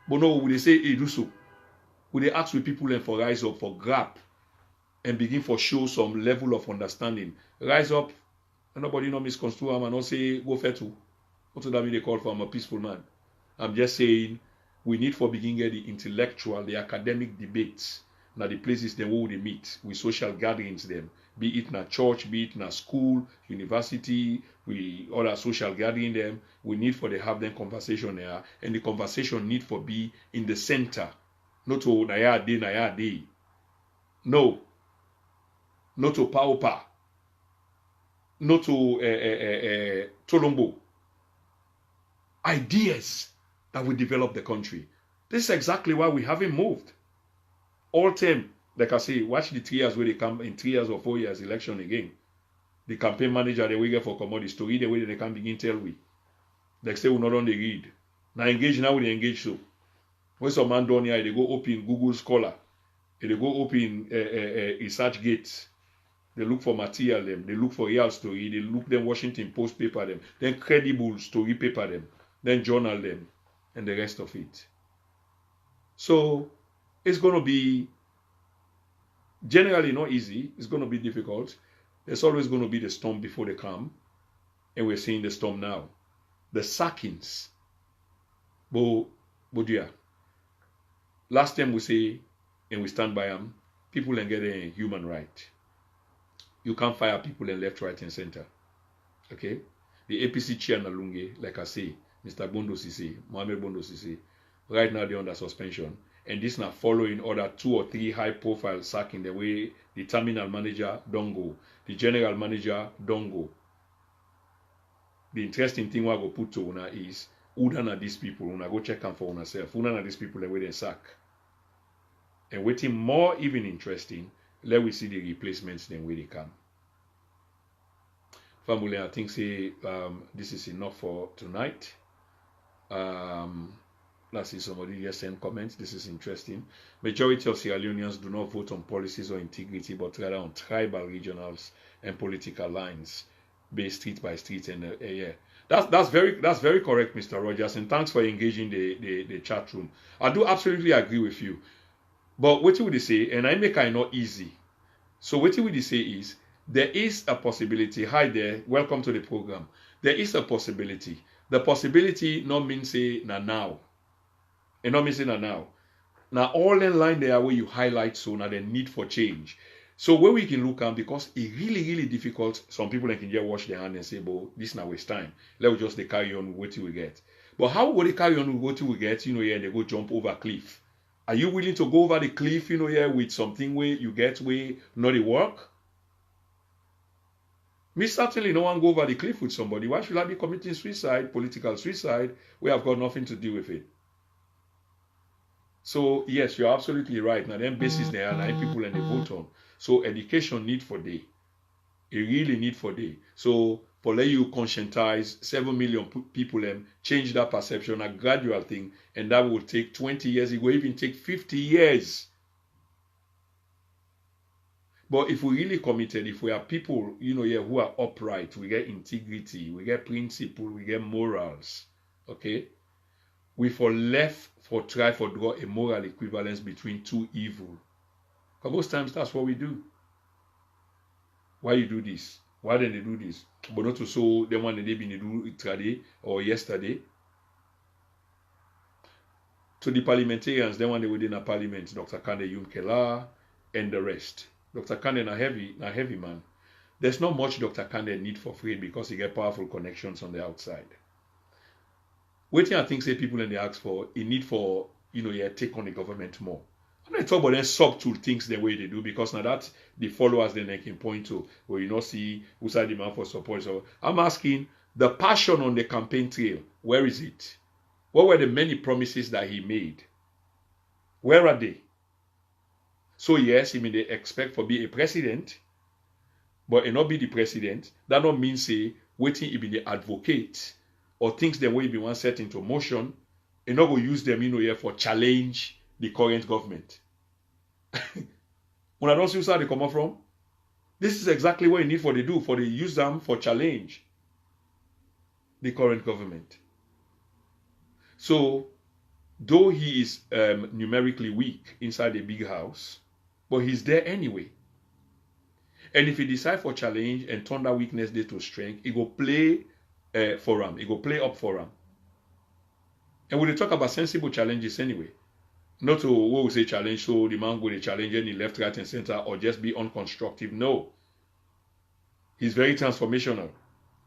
But no, we they say, hey, do so. We they ask with people and for rise up, for grab, and begin for show some level of understanding. Rise up, and nobody no misconstrue him and not say, go fair to. What do that mean they call for? I'm a peaceful man. I'm just saying, we need for begin get the intellectual, the academic debates, now the places they will they meet, with social gatherings them. Be it in a church, be it in a school, university, we other social gathering them. We need for they have them conversation there, and the conversation need for be in the center, not to naya day. No, not to paupa, not to tolombo. Ideas that will develop the country. This is exactly why we haven't moved. All time. Like I say, watch the 3 years where they come in 3 years or 4 years election again. The campaign manager they will get for commodity story the way they can begin tell we. Like say we not on the read. Now engage now we engage so. When some man down here they go open Google Scholar, they go open research gates. They look for material them, they look for real story, they look them Washington Post paper them, then credible story paper them, then journal them, and the rest of it. So it's gonna be generally not easy. It's going to be difficult. There's always going to be the storm before they come. And we're seeing the storm now. The sackings. But yeah. Last time we say, and we stand by them, people and get a human right. You can't fire people in left, right, and center. Okay? The APC chair Nalunge, like I say, Mr. Bondo Sisi, Mohamed Bondo Sisi, right now they're under suspension. And this now following other 2 or 3 high-profile sacking the way the terminal manager don't go, the general manager don't go. The interesting thing we go put to una is who are these people? Una go check them for yourself. Who are these people the way they sack? And waiting more even interesting, let we see the replacements then where they come. Family, I think say this is enough for tonight. Let's see somebody just send comments. This is interesting. Majority of Sierra Leoneans do not vote on policies or integrity, but rather on tribal, regionals, and political lines, based street by street. And yeah, that's very correct, Mr. Rogers. And thanks for engaging the chat room. I do absolutely agree with you. But what would they say? And I make it not easy. So what would they say is there is a possibility. Hi there, welcome to the program. There is a possibility. The possibility not mean say now. And not missing now. Now all in line there where you highlight so now the need for change. So where we can look at because it's really difficult. Some people can just wash their hand and say, "But this now waste time. Let's just they carry on with what we get." But how will they carry on with what we get? Yeah, they go jump over a cliff. Are you willing to go over the cliff? With something where you get where not it work? Me certainly no one go over the cliff with somebody. Why should I be committing suicide, political suicide, where I've got nothing to do with it? So yes, you're absolutely right. Now then basis there are nine people and they vote on. So education need for day. It really need for day. So for let you conscientize 7 million people and change that perception, a gradual thing, and that will take 20 years. It will even take 50 years. But if we really committed, if we are people, yeah, who are upright, we get integrity, we get principle, we get morals, okay? We for left for try for draw a moral equivalence between two evil. Because most times that's what we do. Why you do this? Why didn't they do this? But not to show them when they been do it today or yesterday. To the parliamentarians, then when they were in a parliament, Dr. Kande Yumkela and the rest. Dr. Kande na heavy man. There's not much Dr. Kande need for free because he get powerful connections on the outside. Waiting, I think say people and they ask for a need for take on the government more. I'm not talking about them subtle things the way they do because now that the followers then they can point to where see who's the demand for support. So I'm asking the passion on the campaign trail, where is it? What were the many promises that he made? Where are they? So yes, they expect for be a president, but it not be the president. That not mean say waiting he be the advocate or things the way he be one set into motion, and not go use them for challenge the current government. When I don't see how they come up from, this is exactly what you need for they do, for they use them for challenge the current government. So, though he is numerically weak inside a big house, but he's there anyway. And if he decide for challenge and turn that weakness day to strength, he go play for him. He go play up for him. And we talk about sensible challenges anyway. Not to what we say challenge, so the man go to challenge any left, right, and center, or just be unconstructive. No. He's very transformational.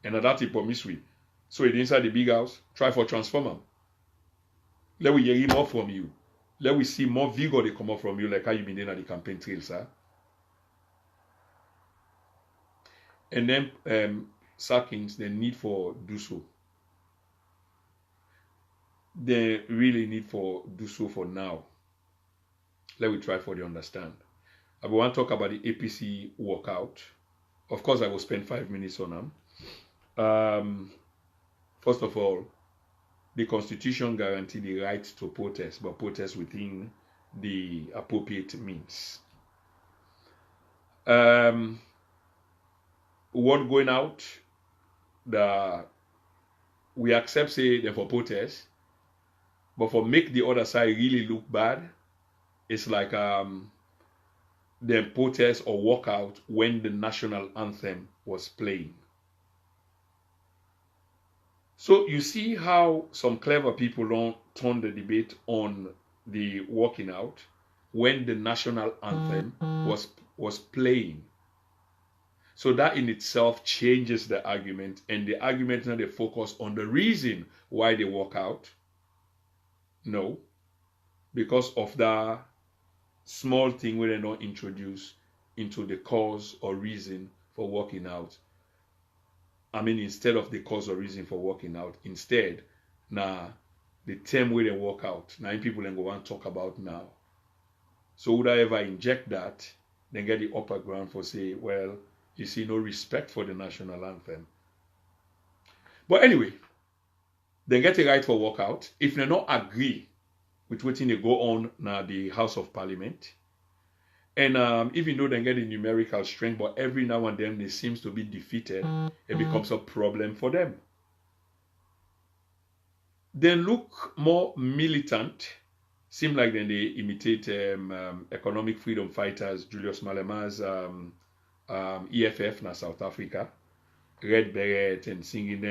And that he promise we. So he's inside the big house, try for transform him. Let we hear more from you. Let we see more vigor they come up from you, like how you been doing at the campaign trail, sir. And then sackings, the need for do so. They really need for do so for now. Let me try for the understand. I want to talk about the APC walkout. Of course, I will spend 5 minutes on them. First of all, the Constitution guarantees the right to protest, but protest within the appropriate means. Word going out, we accept say they for protest, but for make the other side really look bad, it's like them protest or walk out when the national anthem was playing. So you see how some clever people don't turn the debate on the walking out when the national anthem was playing. So that in itself changes the argument, and the argument now they focus on the reason why they walk out. No, because of that small thing where they don't introduce into the cause or reason for walking out. I mean, instead of the cause or reason for walking out, instead, the term where they walk out, people then go and talk about now. So would I ever inject that, then get the upper ground for say, well, you see no respect for the national anthem. But anyway, they get a right for walkout. If they not agree with what they go on now the House of Parliament, and even though they get a numerical strength, but every now and then they seems to be defeated, it becomes a problem for them. They look more militant, seem like then they imitate economic freedom fighters, Julius Malema's EFF na South Africa, Red Beret and sing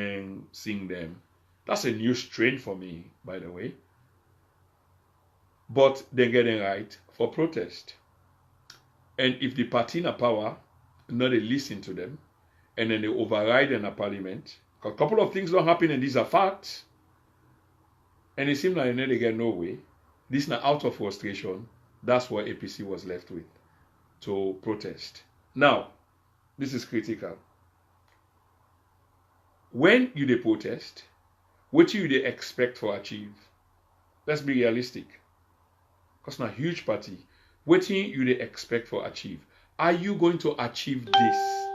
them. That's a new strain for me, by the way. But they're getting right for protest. And if the party in power, not they listen to them, and then they override in a parliament, a couple of things don't happen and these are facts, and it seems like they get no way. This now out of frustration, that's what APC was left with, to protest. Now, this is critical. When you dey protest, what you they expect for achieve? Let's be realistic. because now huge party. Waiting you they expect for achieve. Are you going to achieve this?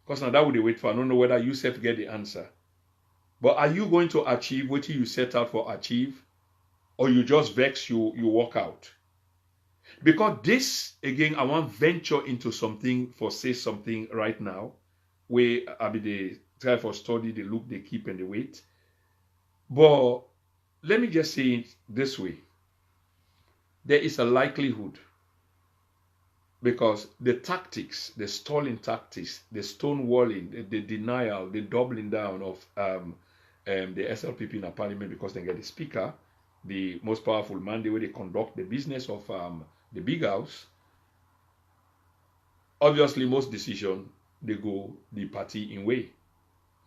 Because now that would they wait for. I don't know whether you self get the answer. But are you going to achieve what you set out for achieve? Or you just vex, you walk out? Because this, again, I want venture into something for say something right now. Where I be they try for study, the look, they keep and the wait. But let me just say it this way. There is a likelihood, because the tactics, the stalling tactics, the stonewalling, the denial, the doubling down of the SLPP in the parliament because they get the speaker, the most powerful man, the way they conduct the business of the big house. Obviously, most decision they go the party in way.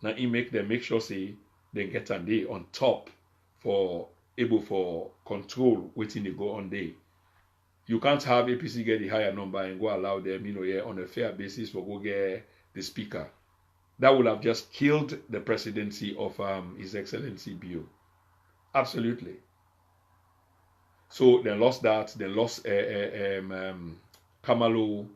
Now it make sure say they get a day on top for able for control waiting they go on day. You can't have APC get the higher number and go allow them, on a fair basis for go get the speaker. That would have just killed the presidency of His Excellency Bio. Absolutely. So they lost that. They lost Kamalo.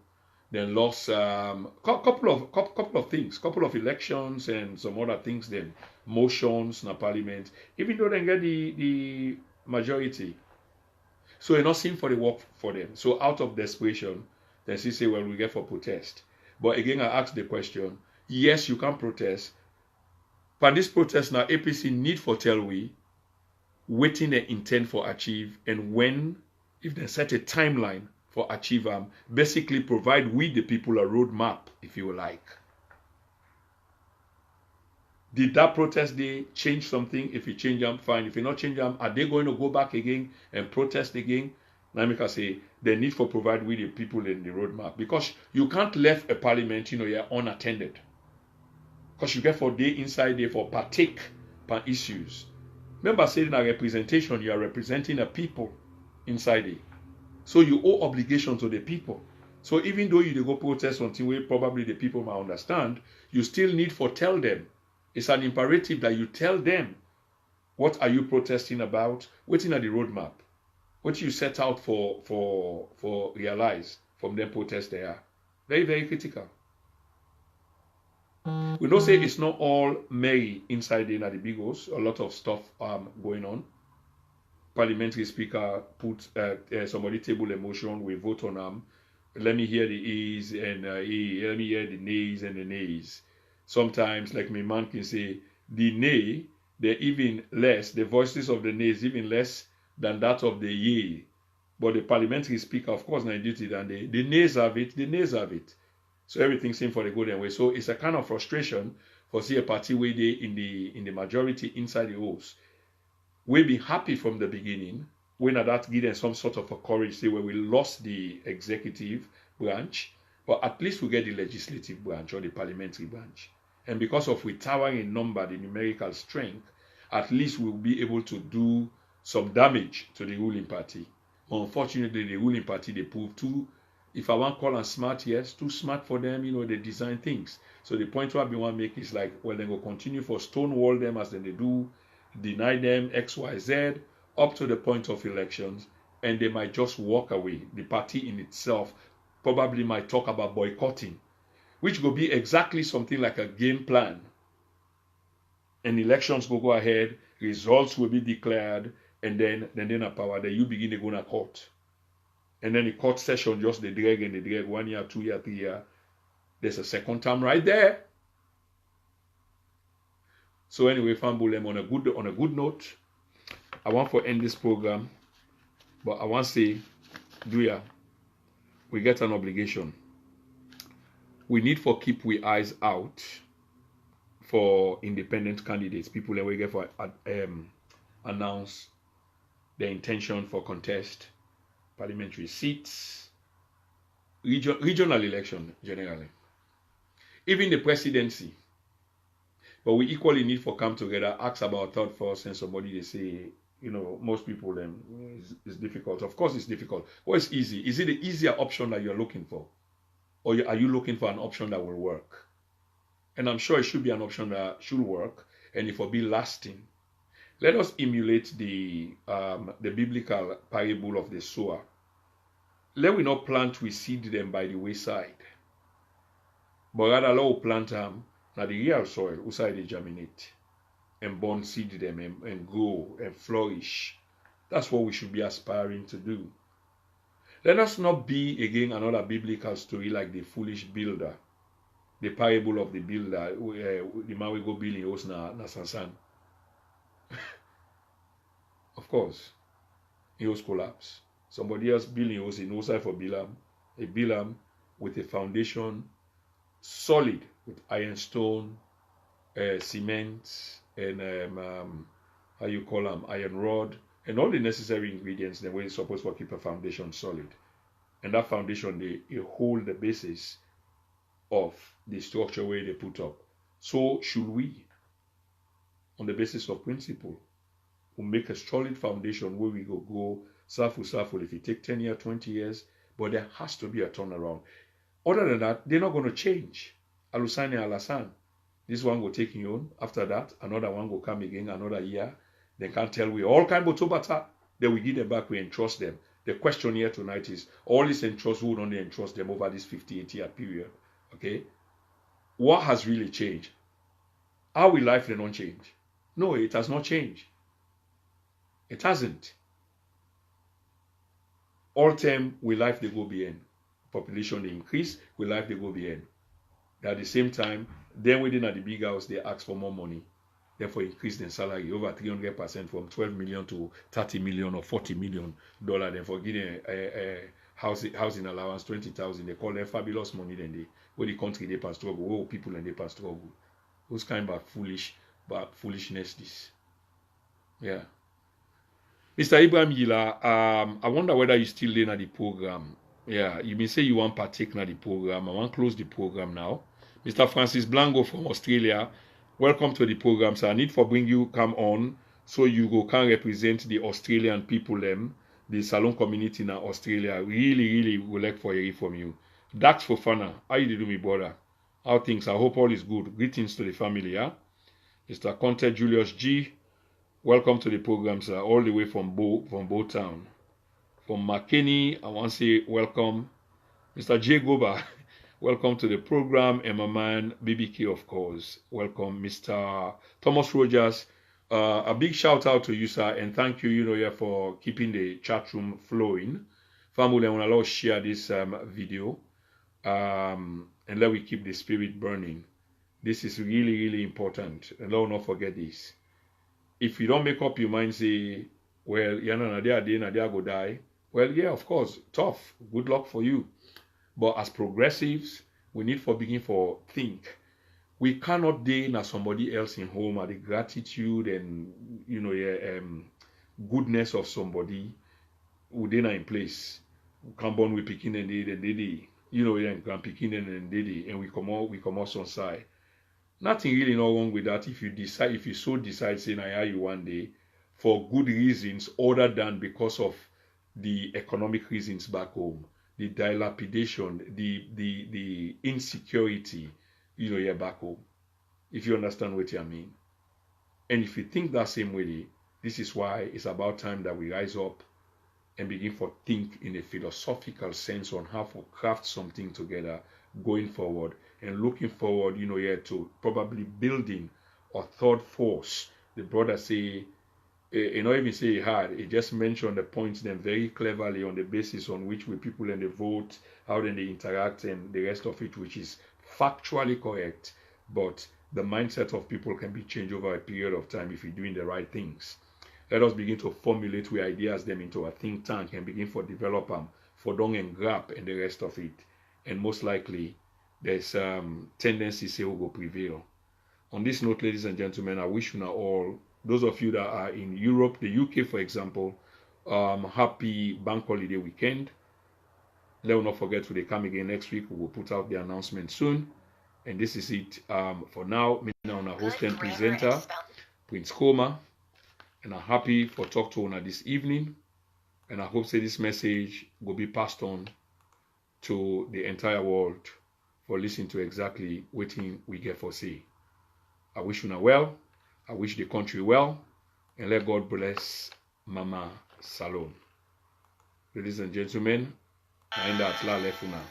They lost couple of things, couple of elections and some other things. Then motions in the parliament, even though they get the majority. So it's not seen for the work for them. So out of desperation, they say, well, we get for protest. But again, I ask the question, yes, you can protest. But this protest now, APC need for tell we, waiting the intent for achieve, and when, if they set a timeline for achieve basically provide we the people a roadmap, if you like. Did that protest day change something? If you change them, fine. If you not change them, are they going to go back again and protest again? Now I say the need for provide with the people in the roadmap, because you can't left a parliament, you're unattended. Because you get for day inside there for partake per issues. Remember saying a representation, you are representing a people inside it. So you owe obligation to the people. So even though you go protest something where probably the people might understand, you still need for tell them. It's an imperative that you tell them what are you protesting about, waiting at the roadmap, what you set out for realize from them protest they are. Very, very critical. We don't say it's not all merry inside the big house. A lot of stuff going on. Parliamentary speaker put somebody table a motion, we vote on them. Let me hear the yeas and let me hear the nays and the nays. Sometimes, like my man can say, the nay, they're even less, the voices of the nays even less than that of the yea. But the parliamentary speaker, of course, not duty than the nays have it, the nays have it. So everything seems for the golden way. So it's a kind of frustration for see a party where they in the majority inside the house. We'll be happy from the beginning when that give them some sort of a courage, say where we lost the executive branch, but at least we get the legislative branch or the parliamentary branch. And because of we towering in number, the numerical strength, at least we'll be able to do some damage to the ruling party. Unfortunately, the ruling party, they prove too, if I want to call them smart, yes, too smart for them, they design things. So the point what we want to make is like, well, they will continue for stonewall them as they do, deny them X, Y, Z, up to the point of elections, and they might just walk away. The party in itself probably might talk about boycotting, which will be exactly something like a game plan. And elections will go ahead, results will be declared, and then a power that you begin to go to court. And then the court session just the drag and the drag 1 year, 2 year, 3 year. There's a second term right there. So anyway, Fambulem, on a good note, I want to end this program, but I want to say, we get an obligation. We need for keep we eyes out for independent candidates. People that we get for announce their intention for contest parliamentary seats, regional election generally, even the presidency. But we equally need for come together, ask about third force, and somebody they say, most people it's difficult. Of course, it's difficult. Or it's easy. Is it the easier option that you're looking for? Or are you looking for an option that will work? And I'm sure it should be an option that should work and it will be lasting. Let us emulate the biblical parable of the sower. Let we not plant we seed them by the wayside, but rather let we plant them na the real soil, outside they germinate and born seed them and grow and flourish. That's what we should be aspiring to do. Let us not be again another biblical story like the foolish builder, the parable of the builder, the man we go building house na sansan. Of course, he was collapse. Somebody else building house in outside for Bilam, a Bilam with a foundation solid with ironstone, cement, and how you call them, iron rod, and all the necessary ingredients the way it's supposed to keep a foundation solid. And that foundation they hold the basis of the structure where they put up. So should we, on the basis of principle, we make a solid foundation where we go safu if it take 10 years, 20 years, but there has to be a turnaround. Other than that, they're not going to change. Alusine and Alhassan, this one will take you on. After that, another one will come again, another year. They can't tell we all kind of tobata. Then we give them back, we entrust them. The question here tonight is, all this entrust, who don't entrust them over this 58-year period? Okay? What has really changed? How will life then not change? No, it has not changed. It hasn't. All time, will life they go beyond. Population they increase, will life they go beyond. At the same time, then within at the big house, they ask for more money. Therefore, increase their salary over 300% from 12 million to 30 million or 40 million dollars. Then for giving a housing allowance 20,000, they call them fabulous money. Then they where the country they pass struggle, where people and they pass struggle. Those kind of foolishness. This, yeah. Mr. Ibrahim Yila, I wonder whether you still in at the program. Yeah, you may say you want to partake in the program. I want to close the program now. Mr. Francis Blanco from Australia, welcome to the program. So I need for bring you come on so you can represent the Australian people, the Salon community in Australia. Really would like for hearing from you. Dax Fofana, how you do me, brother? How things? I hope all is good. Greetings to the family, yeah? Mr. Conte Julius G, welcome to the program, sir, all the way from Bo Town. From McKinney, I want to say welcome. Mr. J. Goba, welcome to the program. And my man, BBK, of course. Welcome, Mr. Thomas Rogers. A big shout out to you, sir, and thank you, for keeping the chat room flowing. Family, I want to share this video, and let we keep the spirit burning. This is really important, and let us not forget this. If you don't make up your mind, say, well, Nadia go die. Well, yeah, of course, tough. Good luck for you. But as progressives, we need for begin for think. We cannot deign as somebody else in home at the gratitude and goodness of somebody who they not in place. We come born with picking and they grand picking and they and we come out on side. Nothing really not wrong with that if you so decide saying I you one day for good reasons other than because of the economic reasons back home, the dilapidation, the insecurity, here back home. If you understand what I mean. And if you think that same way, this is why it's about time that we rise up and begin to think in a philosophical sense on how to craft something together going forward and looking forward, here to probably building a third force. The brother say, even say he had, he just mentioned the points then very cleverly on the basis on which we people and they vote, how then they interact and the rest of it, which is factually correct, but the mindset of people can be changed over a period of time if you're doing the right things. Let us begin to formulate we ideas them into a think tank and begin for develop them, for dong and grab and the rest of it. And most likely, there's tendency say will go prevail. On this note, ladies and gentlemen, I wish you now all, those of you that are in Europe, the UK, for example, happy bank holiday weekend. Let us not forget to they come again next week. We will put out the announcement soon. And this is it for now. Me now, a host and presenter, Prince Koma. And I'm happy for talk to Una this evening. And I hope say this message will be passed on to the entire world for listening to exactly what we get for say. I wish Una well. I wish the country well. and let God bless Mama Salon. Ladies and gentlemen, Nainda Atla Lefuna.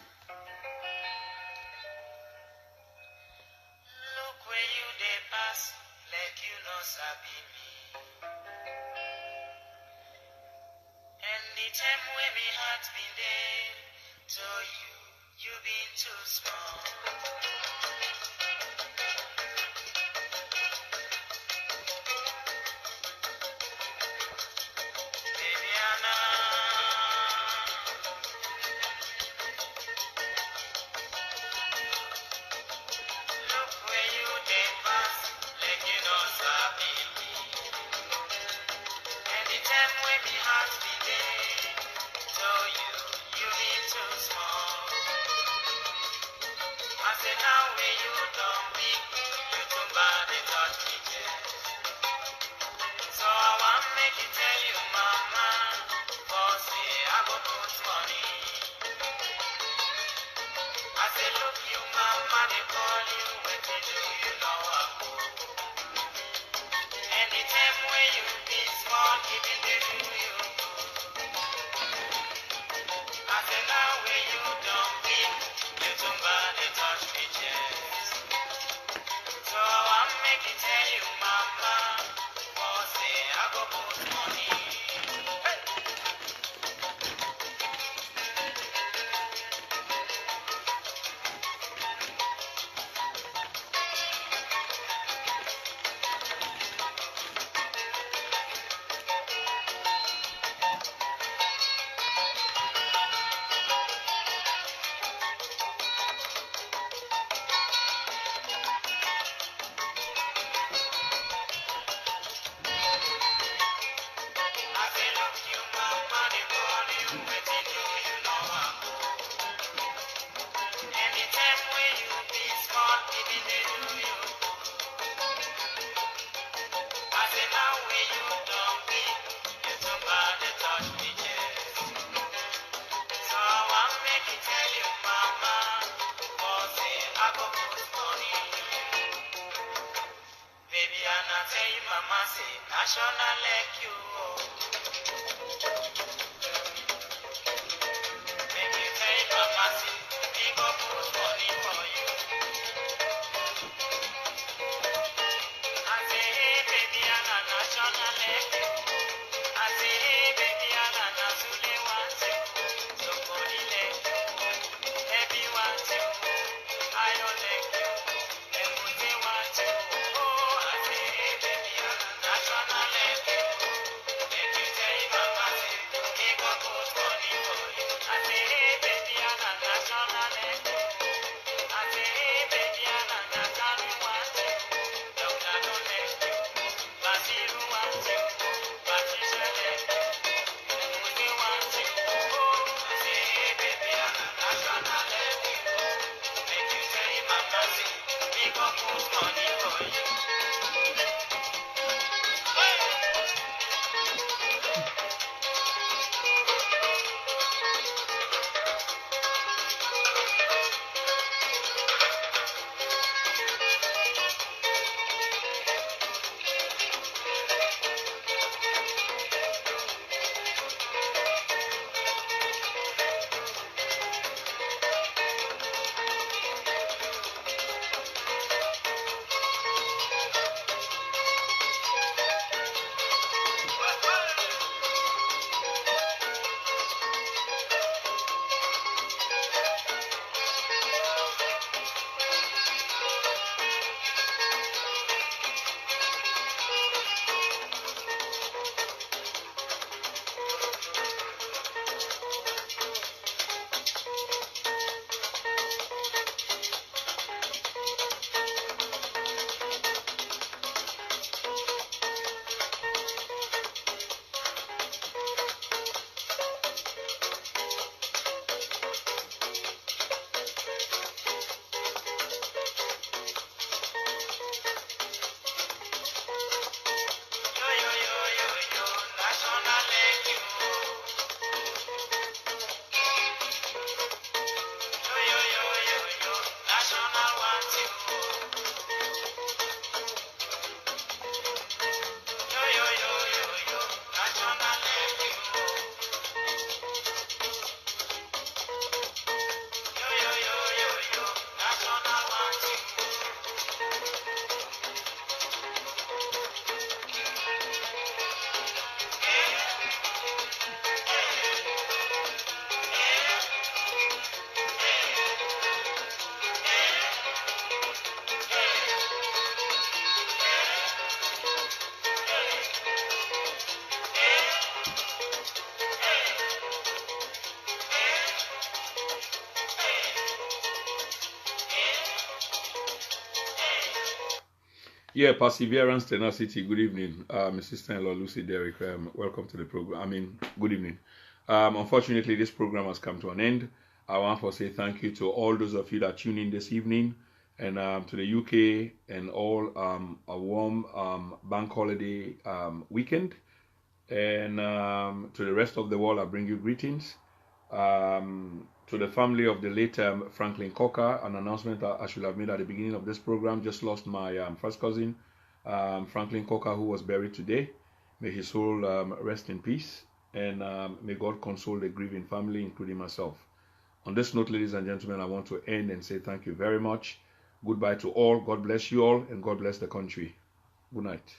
Yeah, perseverance, tenacity. Good evening, my sister-in-law Lucy Derrick. Welcome to the program. Good evening. Unfortunately, this program has come to an end. I want to say thank you to all those of you that tune in this evening, and to the UK and all a warm bank holiday weekend, and to the rest of the world. I bring you greetings. To the family of the late Franklin Cocker, an announcement that I should have made at the beginning of this program. Just lost my first cousin, Franklin Cocker, who was buried today. May his soul rest in peace, and may God console the grieving family, including myself. On this note, ladies and gentlemen, I want to end and say thank you very much. Goodbye to all. God bless you all, and God bless the country. Good night.